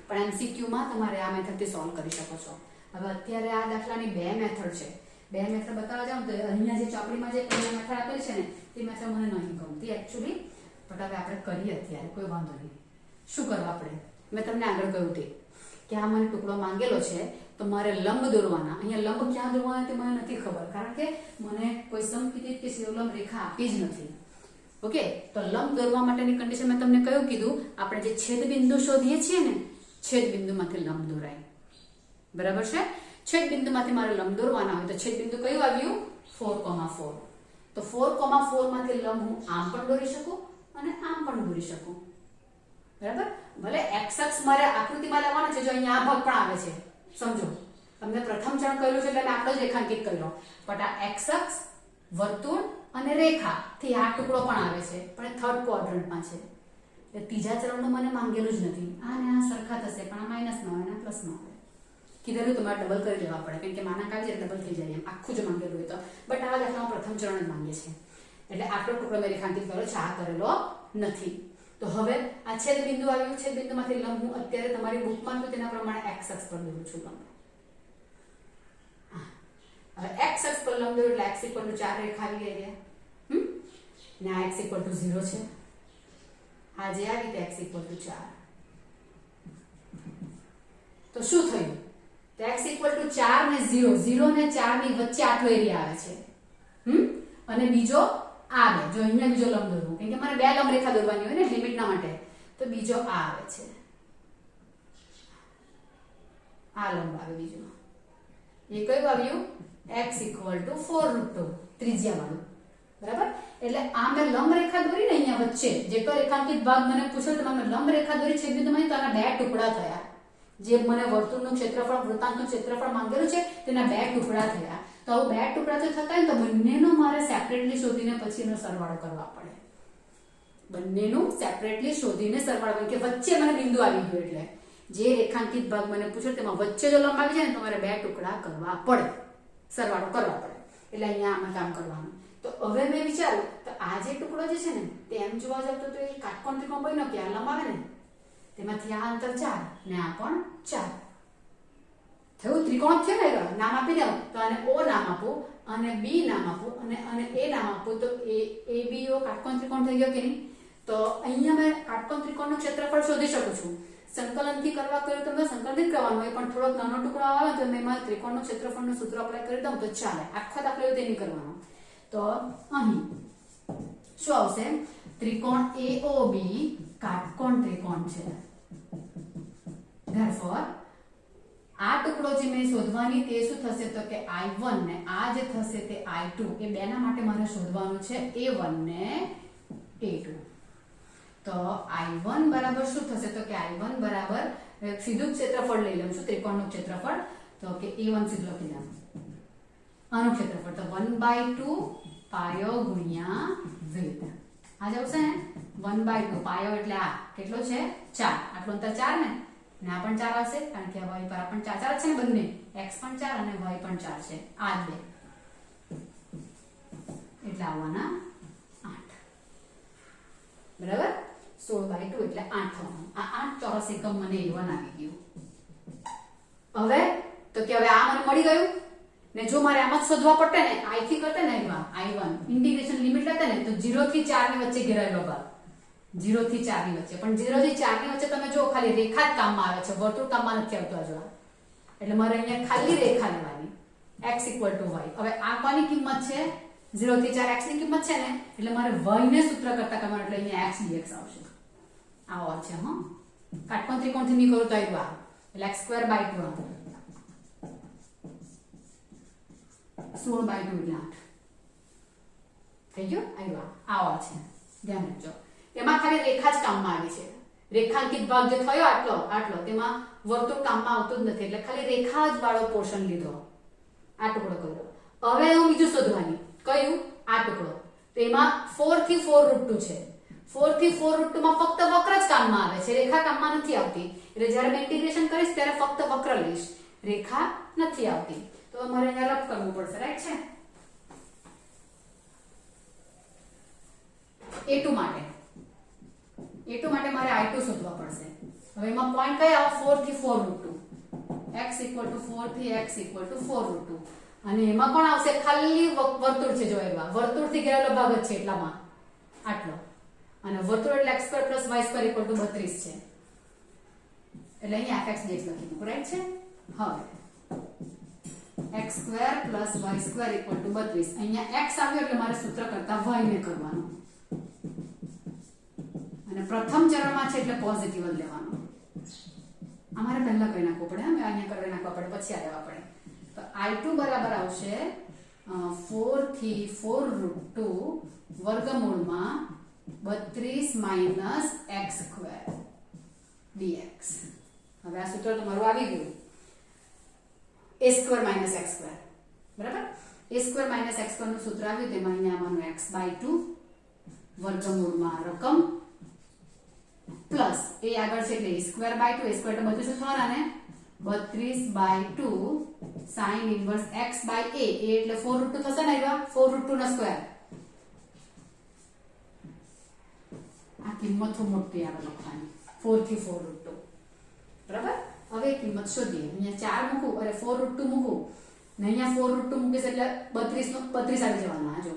S1: પણ MCQ માં તમારે આ મેથડથી સોલ્વ કરી શકો છો. હવે અત્યારે આ દાખલાની 2 મેથડ છે. 2 મેથડ બતાવવા જાઉં તો અહીંયા જે ચોપડીમાં જે મેથડ આપેલી છે ને તે મેથડ મને નહીં ગમતી એકચ્યુઅલી, બટ હવે આપણે કરીએ અત્યારે, કોઈ વાંધો નહીં. શું કરવા આપણે? મેં તમને આગળ કહ્યું તે કે આ મને ટુકડો માંગેલો છે તો મારે લંબ દોરવાના. અહીંયા લંબ ક્યાં દોરવાના તે મને નથી ખબર, કારણ કે મને કોઈ સમકીતિ કે શિરોલંબ રેખા આપી જ નથી. ઓકે, તો લંબ દોરવા માટેની કન્ડિશન મેં તમને કયું કીધું? આપણે જે છેદ બિંદુ શોધીએ છીએ ને, છેદ બિંદુમાંથી લંબ દોરાય. બરાબર છે? છેદ બિંદુમાંથી મારે લંબ દોરવાના હોય તો છેદ બિંદુ કયું આવ્યું? 4,4. તો 4,4 માંથી લંબ હું આમ પણ દોરી શકું અને આમ પણ દોરી શકું, બરાબર. ભલે x અક્ષ મારે આકૃતિમાં લેવાનો છે, જો અહીંયા આ ભાગ પણ આવે છે, સમજો તમને પ્રથમ ચરણ કર્યું છે એટલે મેં આટલો જ રેખાંકિત કર્યો, પણ આ x અક્ષ, વર્તુળ અને રેખા થી આ ટુકડો પણ આવે છે, પણ એ થર્ડ ક્વોડ્રન્ટમાં છે, એટલે ત્રીજા ચરણનું મને માંગેલું જ નથી. આ ને આ સરખા થશે, પણ આ માઇનસમાં આવે ને આ પ્લસમાં આવે. કીધેલું તમારે ડબલ કરી દેવા પડે, કારણ કે માના કાવી એટલે ડબલ થઈ જાય એમ આખું જ માંગેલું હોય તો. બટ આવા દાખલામાં પ્રથમ ચરણ જ માંગે છે, એટલે આટલો ટુકડો મેં રેખાંકિત કર્યો છે, આ કરેલો નથી. તો હવે આ છેદ બિંદુ આવ્યું, છેદ બિંદુમાંથી લંબ હું અત્યારે તમારી બુકમાં તો તેના પ્રમાણે x અક્ષ પર દોરું છું લંબ. હવે x અક્ષ પર લંબ દોરું એટલે x = 4 રેખા આવી ગઈ છે, ને આ x = 0 છે. આ જે આવી તે x = 4. તો શું થયું? તો x = 4 ને 0, 0 ને 4 ની વચ્ચે આટલો એરિયા આવે છે. અને બીજો આ બે, જો અહીંયા બીજો લંબ દોરવું, કેમ કે મારે બે લંબ રેખા દોરવાની હોય ને લિમિટના માટે, તો બીજો આ આવે છે, આ લંબ આવે બીજો. એ કયું આવ્યું? x = 4√2, ત્રિજ્યા વાળું, બરાબર. એટલે આ મેં લંબ રેખા દોરી ને અહીંયા વચ્ચે જેટલો રેખાંકિત ભાગ મને પૂછ્યો તો મેં લંબ રેખા દોરી છેદ બિંદુમાં, તો આના બે ટુકડા થયા. જે મને વર્તુળનું ક્ષેત્રફળ, વૃત્તાંતનું ક્ષેત્રફળ માંગેલું છે તેના બે ટુકડા થયા. તો આવું બે ટુકડા તો થતા હોય તો બંનેનો મારે સેપરેટલી શોધીને પછી એનો સરવાળો કરવા પડે. બંનેનું સેપરેટલી શોધીને સરવાળો, કે વચ્ચે મને બિંદુ આવી ગયું એટલે જે રેખાંકિત ભાગ મને પૂછ્યો તેમાં વચ્ચે જો લંબ આવી જાય ને તો મારે બે ટુકડા કરવા પડે, સરવાળો કરવા પડે. એટલે અહીંયા આમાં કામ કરવાનું. તો હવે મેં વિચાર્યું તો આ જે ટુકડો જે છે ને તે એમ જોવા જાવ તો એ કાટકોણ ત્રિકોણ બન્યો કે આ લંબ આવે ને તેમાંથી આ અંતર 4 ને આ પણ 4 થયું, ત્રિકોણ થયો ને. નામ આપી દઉં તો આને O નામ આપું અને B નામ આપું અને A નામ આપું, તો ABO કાટકોણ ત્રિકોણ થઈ ગયો કે નહીં. તો અહીંયા મેં કાટકોણ ત્રિકોણનું ક્ષેત્રફળ શોધી શકું છું. સંકલનથી કરવા કર્યું તો મેં સંકલન કરવાનું હોય, પણ થોડોક નાનો ટુકડો આવે તો મેં એમાં ત્રિકોણનું ક્ષેત્રફળનું સૂત્ર અપ્લાય કરી દઉં તો ચાલે. આખો દાખલો એવું તે નહીં કરવાનો. તો અહીં શું આવશે? ત્રિકોણ AOB કાટકોણ ત્રિકોણ છે. Therefore આ ટુકડો જે મેં શોધવાની તે શું થશે તો કે I1 ને આ જે થશે તે I2, એ બેના માટે મારે શોધવાનું છે A1 ને A2. તો I1 બરાબર શું થશે તો કે I1 બરાબર સીધું ક્ષેત્રફળ લઈ લઉં છું, ત્રિકોણનું ક્ષેત્રફળ. તો કે A1 સીધું લખી દઉં, આનું ક્ષેત્રફળ તો 1/2 પાયો ગુણ્યા વેધ. આ જવું છે ને 1/2 પાયો એટલે આ કેટલો છે 4, આટલું અંતર 4 ને આ પણ 4 આવશે, કારણ કે y પર આ પણ 4 છે ને, બંને x પણ 4 અને y પણ 4 છે, આ બે એટલે આવવાના 8, બરાબર. 16/2 એટલે 8 થવાનું. આ 8 ચોરસ એકમ મને A1 આવી ગયું. હવે તો કે હવે આ મને મળી ગયું ને, જો મારે આમાં શોધવા પડતે ને i થી કરતે ને I1 ઇન્ટિગ્રેશન લિમિટ લેતે ને તો 0 થી 4 ની વચ્ચે ઘેરાયેલો ભાગ, 0 થી 4 ની વચ્ચે, પણ 0 થી 4 ની વચ્ચે તમે જો ખાલી રેખા જ કામમાં આવે છે, વર્તુળ કામમાં નથી આવતું આ જોવા. એટલે મારે અહીંયા ખાલી રેખા લેવાની x = y. હવે આ કોની કિંમત છે? 0 થી 4 x ની કિંમત છે ને, એટલે મારે y ને સૂત્ર કરતા કરવાનું, એટલે અહીંયા x dx આવશે. આવો છે હા, કાટકોણ ત્રિકોણથી ની કરું તો આવ્યું આ, એટલે x² / 2 આવે, 16/2 એટલે 8 થઈ ગયું. આવ્યું આવો છે, ધ્યાન રાખજો. એમાં ખાલી રેખા જ કામમાં આવી છે. રેખાંકિત ભાગ જે થયો આટલો તેમાં વર્તુળ કામમાં આવતું જ નથી, એટલે ખાલી રેખા જ વાળો પોર્શન લીધો, આ ટુકડો કર્યો. હવે હું બીજું શોધવાની, કયું? આ ટુકડો. તો એમાં 4 થી 4√2 છે. 4 થી 4√2 માં ફક્ત વક્ર જ કામમાં આવે છે, રેખા કામમાં નથી આવતી. એટલે જ્યારે મેં ઇન્ટિગ્રેશન કરીશ ત્યારે ફક્ત વક્ર લઈશ, રેખા નથી આવતી. તો મારે અહીંયા રફ કરવું પડશે, રાઈટ છે. A2 માટે મારે I2 શોધવા પડશે. હવે એમાં પોઈન્ટ કયા આવે? 4 થી 4√2, x = 4 થી x = 4√2. અને એમાં કોણ આવશે? ખાલી વર્તુળ છે, જો એવા વર્તુળથી ઘેરાયેલો ભાગ જ છે એટલામાં આટલો, અને વર્તુળ એટલે x² + y² = 32 છે. એટલે અહીંયા fx dx લખી દઉં, રાઈટ છે. હવે x² + y² = 32. અહીંયા x આવ્યો એટલે મારે સૂત્ર કરતા y ને કરવાનું, અને પ્રથમ ચરણમાં છે એટલે પોઝિટિવ જ લેવાનું. અમારે પહેલા કરી નાખવું પડે, અમે અહીંયા કરી નાખવા પડે, પછી આ લેવા પડે. તો I2 બરાબર આવશે 4 થી 4√2 વર્ગમૂળમાં 32 માઇનસ એક્સ સ્ક્વેર dx. હવે આ સૂત્ર તમારું આવી ગયું a square minus x square, બરાબર. a square minus x square નું સૂત્ર આવ્યું તેમાં અહીંયા આવવાનું x/2 વર્ગમૂળમાં રકમ પ્લસ a આગળ છે એટલે a square by 2, a square તો બધું શું થવાના ને 32/2 sin inverse x by a એટલે 4√2 થશે ને, આવ્યા 4√2 નો સ્ક્વેર. આ કિંમત મોટી આવે લખવાની 4 થી 4√2, બરાબર. હવે કિંમત શોધીએ. અહીંયા 4 મૂકું અરે 4√2 મૂકું ને અહીંયા 4√2 મૂકીશ એટલે 32 નો 32 આવી જવાના. આ જો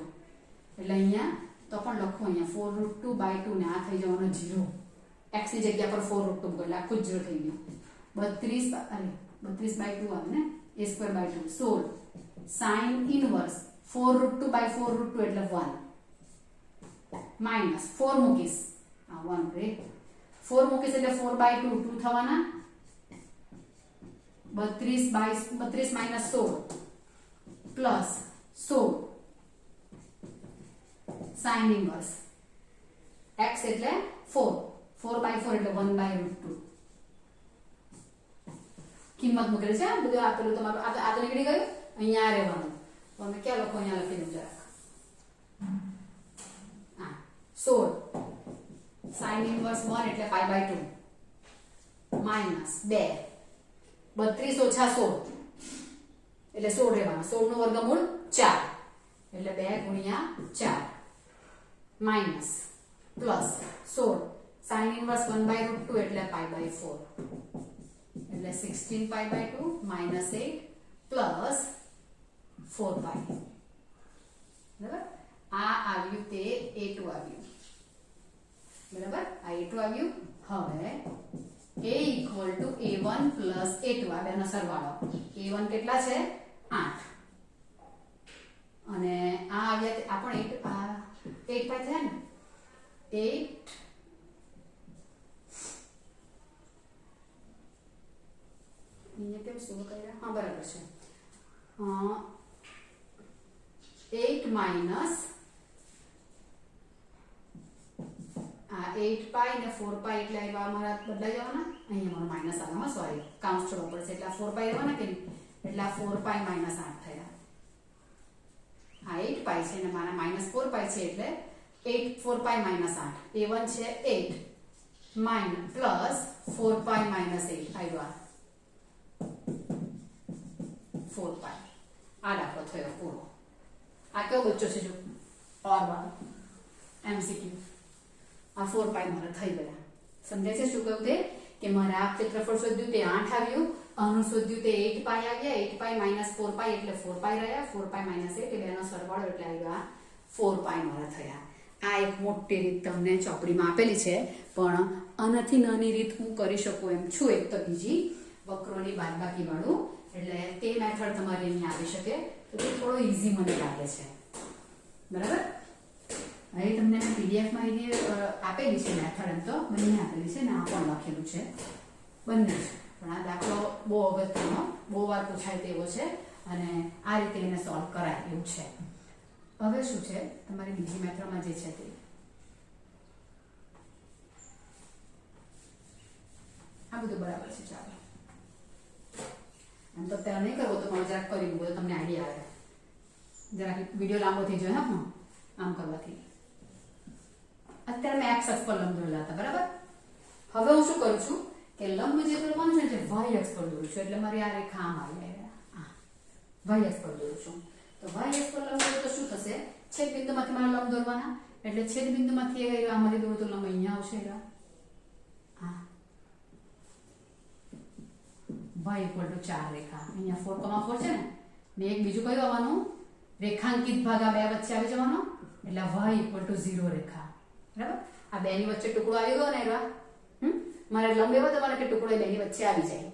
S1: એટલે અહીંયા તો પણ લખો અહીંયા 4√2/2 ને આ થઈ જવાનો 0. x ની જગ્યા પર 4√2 મૂકો એટલે આખું જ 0 થઈ ગયું. 32 અરે 32/2 આવે ને, a square by 2 16 sin inverse 4√2/4√2 એટલે 1 માઇનસ 4 મૂકીશ આ 1 રે 4 મૂકીશ એટલે 4/2 2 થવાના 32 minus 16 plus 16 sin inverse x એટલે 4 4/4 એટલે 1/√2 કિંમત મૂકેલી છે. બધું આપેલું તમારું આ તો નીકળી ગયું. અહીંયા રહેવાનું તો અમે ક્યાં લખો, અહીંયા લખી દઉં જરાક. 16 sin ઇન્વર્સ 1 એટલે π/2 માઇનસ 2 32 ઓછા 16 એટલે 16 રહેવાનું. 16 નું વર્ગમૂળ 4 એટલે 2 ગુણ્યા 4 માઇનસ પ્લસ 16 sin ઇન્વર્સ 1/√2 એટલે π/4 એટલે 16 π/2 minus 8 plus 4 pi. બરાબર. આ આવ્યું તે a2 આવ્યું, બરાબર. આ a2 આવ્યું. હવે a equal to a1 plus a2 આ બેનો સરવાળો. a1 કેટલા છે 8 અને આ આવ્યા આ પણ 8 pi થયા ને 8 અહીંયા કેમ શું કર્યા? હા બરાબર છે. 8 માઇનસ આ 8 પાઈ ને 4 પાઈ એટલે આવ્યા અમારા બદલાઈ જવાના. અહીંયા મારો માઇનસ આવવાનો, સોરી કાઉન્ટ છોડવો પડશે એટલે 4 પાઈ રહેવાના કે નહીં, એટલે 4 પાઈ માઇનસ 8 થયા. આ 8 પાઈ છે અને મારા માઇનસ 4 પાઈ છે એટલે 4 પાઈ માઇનસ 8. a1 છે 8 માઇનસ પ્લસ 4 પાઈ માઇનસ 8 આવ્યા 4 પાઈ. આ દાખલો થયો પૂરો. આ કેવો બચ્ચો છે જો ઓર વાળો એમસીક્યુ. આ 4 પાઈ મારે થઈ ગયા. સમજાય છે શું કહ્યું તે? કે મારે આ ક્ષેત્રફળ શોધ્યું તે 8 આવ્યું, આનું શોધ્યું તે 8 પાઈ આવ્યા. 8 પાઈ માઇનસ 4 પાઈ એટલે 4 પાઈ રહ્યા. 4 પાઈ માઇનસ 8 એટલે બેનો સરવાળો એટલે આવ્યા 4 પાઈ મારા થયા. આ એક મોટી રીત તમને ચોપડીમાં આપેલી છે, પણ આનાથી નાની રીત હું કરી શકું એમ છું. એક તો બીજી વક્રોની બાદબાકી વાળું, એટલે તે મેથડ તમારી અહીં આવી શકે તો તે થોડો ઈઝી મને લાગે છે, બરાબર. હવે તમને મેં પીડીએફમાં આપેલી છે મેથડ, એમ તો બંને આપેલી છે ને આ પણ લખેલું છે, બંને છે. પણ આ દાખલો બહુ અગત્યનો, બહુ વાર પૂછાય તેવો છે અને આ રીતે એને સોલ્વ કરાય એવું છે. હવે શું છે તમારી બીજી મેથડમાં જે છે તે આ બધું બરાબર છે. ચાલો એમ તો અત્યારે નહીં કરવો તો પણ જરાક કરી મૂકો તો તમને આઈડિયા આવે. જરાક વિડીયો લાંબો થઈ જાય. હા આમ કરવાથી. અત્યારે મેં એક્સ અક્ષ પર લંબ દોરેલા હતા, બરાબર. હવે હું શું કરું છું કે લંબ જે દોરવાનું છે એટલે વાય અક્ષ પર દોરું છું. એટલે મારી આ રેખા આમ આવી વાય અક્ષ પર દોરું છું. તો વાય અક્ષ પર લંબ દોરું તો શું થશે? છેદ બિંદુમાંથી મારા લંબ દોરવાના, એટલે છેદ બિંદુમાંથી આમાંથી દોરું તો લંબ અહીંયા આવશે. હા y equal to 4 રેખા. અહીંયા 4,4 છે ને એક બીજું કયું આવવાનું? રેખાંકિત ભાગ આ બે વચ્ચે આવી જવાનો એટલે y equal to 0 રેખા, બરાબર. આ બે ની વચ્ચે ટુકડો આવી ગયો ને એવા મારે લંબ એવો દવાનો કે ટુકડો બે ની વચ્ચે આવી જાય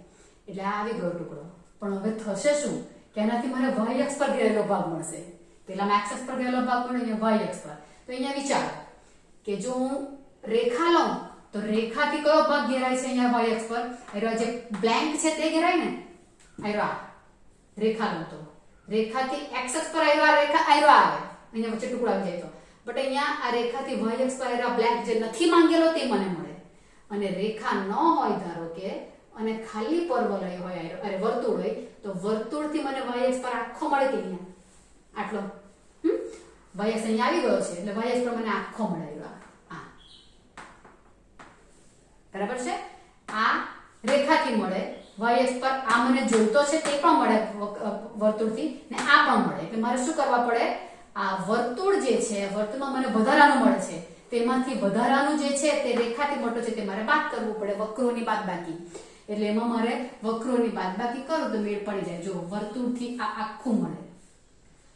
S1: એટલે આ આવી ગયો ટુકડો. પણ હવે થશે શું કે એનાથી મારે y અક્ષ પર ઘેરેલો ભાગ મળશે. પેલા x અક્ષ પર ઘેરેલો ભાગ મળે, અહીંયા y અક્ષ પર. તો અહીંયા વિચારો કે જો હું રેખા લઉં તો રેખાથી કયો ભાગ ઘેરાય છે? અહીંયા y અક્ષ પર આયરો જે બ્લેન્ક છે તે ઘેરાય ને. આયરો આ રેખા લો તો રેખાથી x અક્ષ પર આયરો આ રેખા આયરો આવે, અહીંયા વચ્ચે ટુકડો આવી જાય તો બટ અહીંયા આ રેખાથી y અક્ષ પર આ બ્લેક જે નથી માંગેલો તે મને મળે, અને રેખા ન હોય ધારો કે અને ખાલી પરવલય હોય અરે વર્તુળ હોય તો વર્તુળથી મને y અક્ષ પર આખો મળે કે અહીંયા આટલો y અક્ષ અહીંયા આવી ગયો છે એટલે y અક્ષ પર મને આખો મળાયો આ બરાબર છે. આ રેખાથી મળે y અક્ષ પર આ મને જોઈતો છે તે પણ મળે વર્તુળથી ને આ પણ મળે એટલે મારે શું કરવા પડે, આ વર્તુળ જે છે વર્તુળમાં મને વધારાનું મળે છે તેમાંથી વધારાનું જે છે તે રેખાથી મોટો છે તે મારે બાદ કરવું પડે, વક્રોની બાદબાકી. એટલે એમાં મારે વક્રોની બાદબાકી કરું તો મેળ પડી જાય. જો વર્તુળથી આ આખું મળે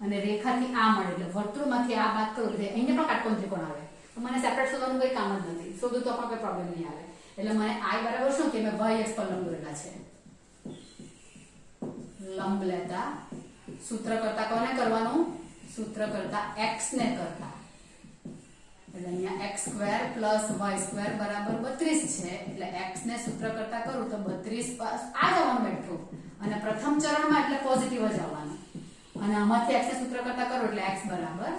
S1: અને રેખાથી આ મળે એટલે વર્તુળમાંથી આ બાદ કરું એટલે અહીંયા પણ કાટકોણ ત્રિકોણ આવે તો મને સેપરેટ શોધવાનું કોઈ કામ જ નથી, શોધું તો પણ કોઈ પ્રોબ્લેમ નહીં આવે. એટલે મને i બરાબર શું કે મેં y અક્ષ પર લંબ દોરેલા છે, લંબ લેતા સૂત્ર કરતા કોને કરવાનું, સૂત્ર કરતા x ને કરતા, એટલે અહીંયા x square plus y square બરાબર 32 છે એટલે x ને સૂત્ર કરતા કરું તો 32 આ જવાનું બેઠું અને પ્રથમ ચરણમાં એટલે પોઝિટિવ જ આવવાનું અને આમાંથી x ને સૂત્ર કરતા કરો એટલે x બરાબર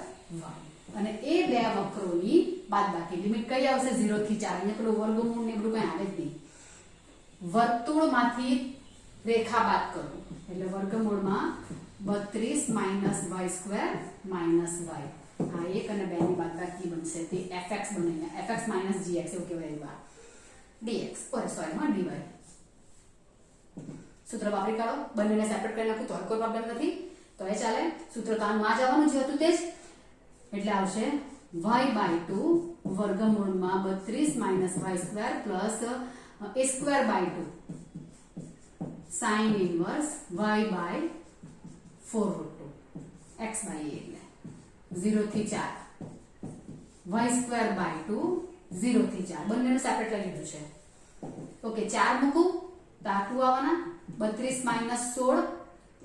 S1: y અને એ બે વક્રોની બાદબાકી લિમિટ કઈ આવશે 0 થી 4. અહીંયા પેલું વર્ગમૂળ ને બધું કઈ આવે જ નહીં. વર્તુળમાંથી રેખા બાદ કરું એટલે વર્ગમૂળમાં 32 minus y square minus y આ 1 અને 2 ની બાદબાકી બનશે તે fx બને, fx માઇનસ gx એવું કહેવાય dx સોરી માં dy. સૂત્ર વાપરી કાઢો, બંનેને સેપરેટ કરી નાખું તો કોઈ પ્રોબ્લેમ નથી તો એ ચાલે. સૂત્ર તો આમાં જવાનું જે હતું તે જ એટલે આવશે y/2 વર્ગમૂળમાં 32 minus y square plus a square by 2 sin inverse y/4 √2 x/a એટલે 0 થી 4 y સ્ક્વેર બાય 2 0 થી 4 બંનેનું સેપરેટ કરી લીધું છે. ઓકે 4 મૂકું તો આ 2 આવવાના, 32 માઇનસ 16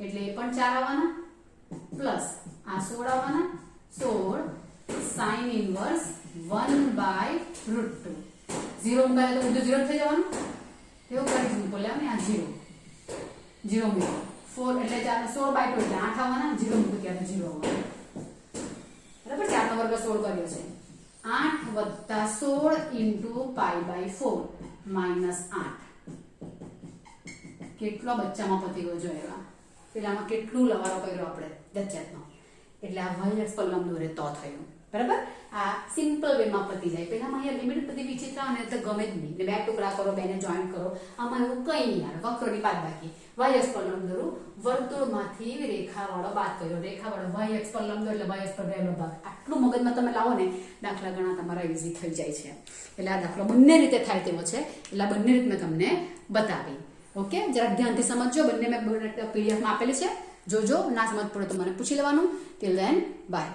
S1: એટલે એ પણ 4 આવવાના પ્લસ આ 16 આવવાના, 16 sin ઇન્વર્સ 1/√2 0 મૂકાય તો બધું 0 થઈ જવાનું એવું કરી દીધું. બોલ્યા ને આ 0 મૂકો 4 એટલે 16/2 એટલે 8 આવવાના, 0 મૂકી ત્યારે 0 આવવાના બરાબર. 4 નો વર્ગ 16 કર્યો છે 8 વત્તા 16 ઇન્ટુ π/4 માઇનસ 8 કેટલો બચ્ચામાં પતી ગયો જો એવા પેલામાં કેટલું લવારો કર્યો આપણે દચ્ચાતનો એટલે આ y અક્ષ પર લંબ દોરે તો થયું બરાબર. આ સિમ્પલ વેમાં પતી જાય. પેલામાં અહીંયા લિમિટ બધી વિચિત્ર અને તો ગમે જ નહીં, બે ટુકડા કરો બેને જોઈન્ટ કરો આમાં એવું કંઈ નહીં યાર. વક્રોની બાદબાકી y અક્ષ પર લંબ દોરું, વર્તુળમાંથી રેખાવાળો બાદ કર્યો, રેખાવાળો y અક્ષ પર લંબ દોર એટલે y અક્ષ પર રહેલો ભાગ. આટલું મગજમાં તમે લાવો ને દાખલા ગણા તમારા ઈઝી થઈ જાય છે. એટલે આ દાખલો બંને રીતે થાય તેવો છે એટલે આ બંને રીત મેં તમને બતાવી. ઓકે જરા ધ્યાનથી સમજજો, બંને મેં પીડીએફમાં આપેલી છે, જોજો. ના સમજ પડે તો મને પૂછી લેવાનું. Till then by.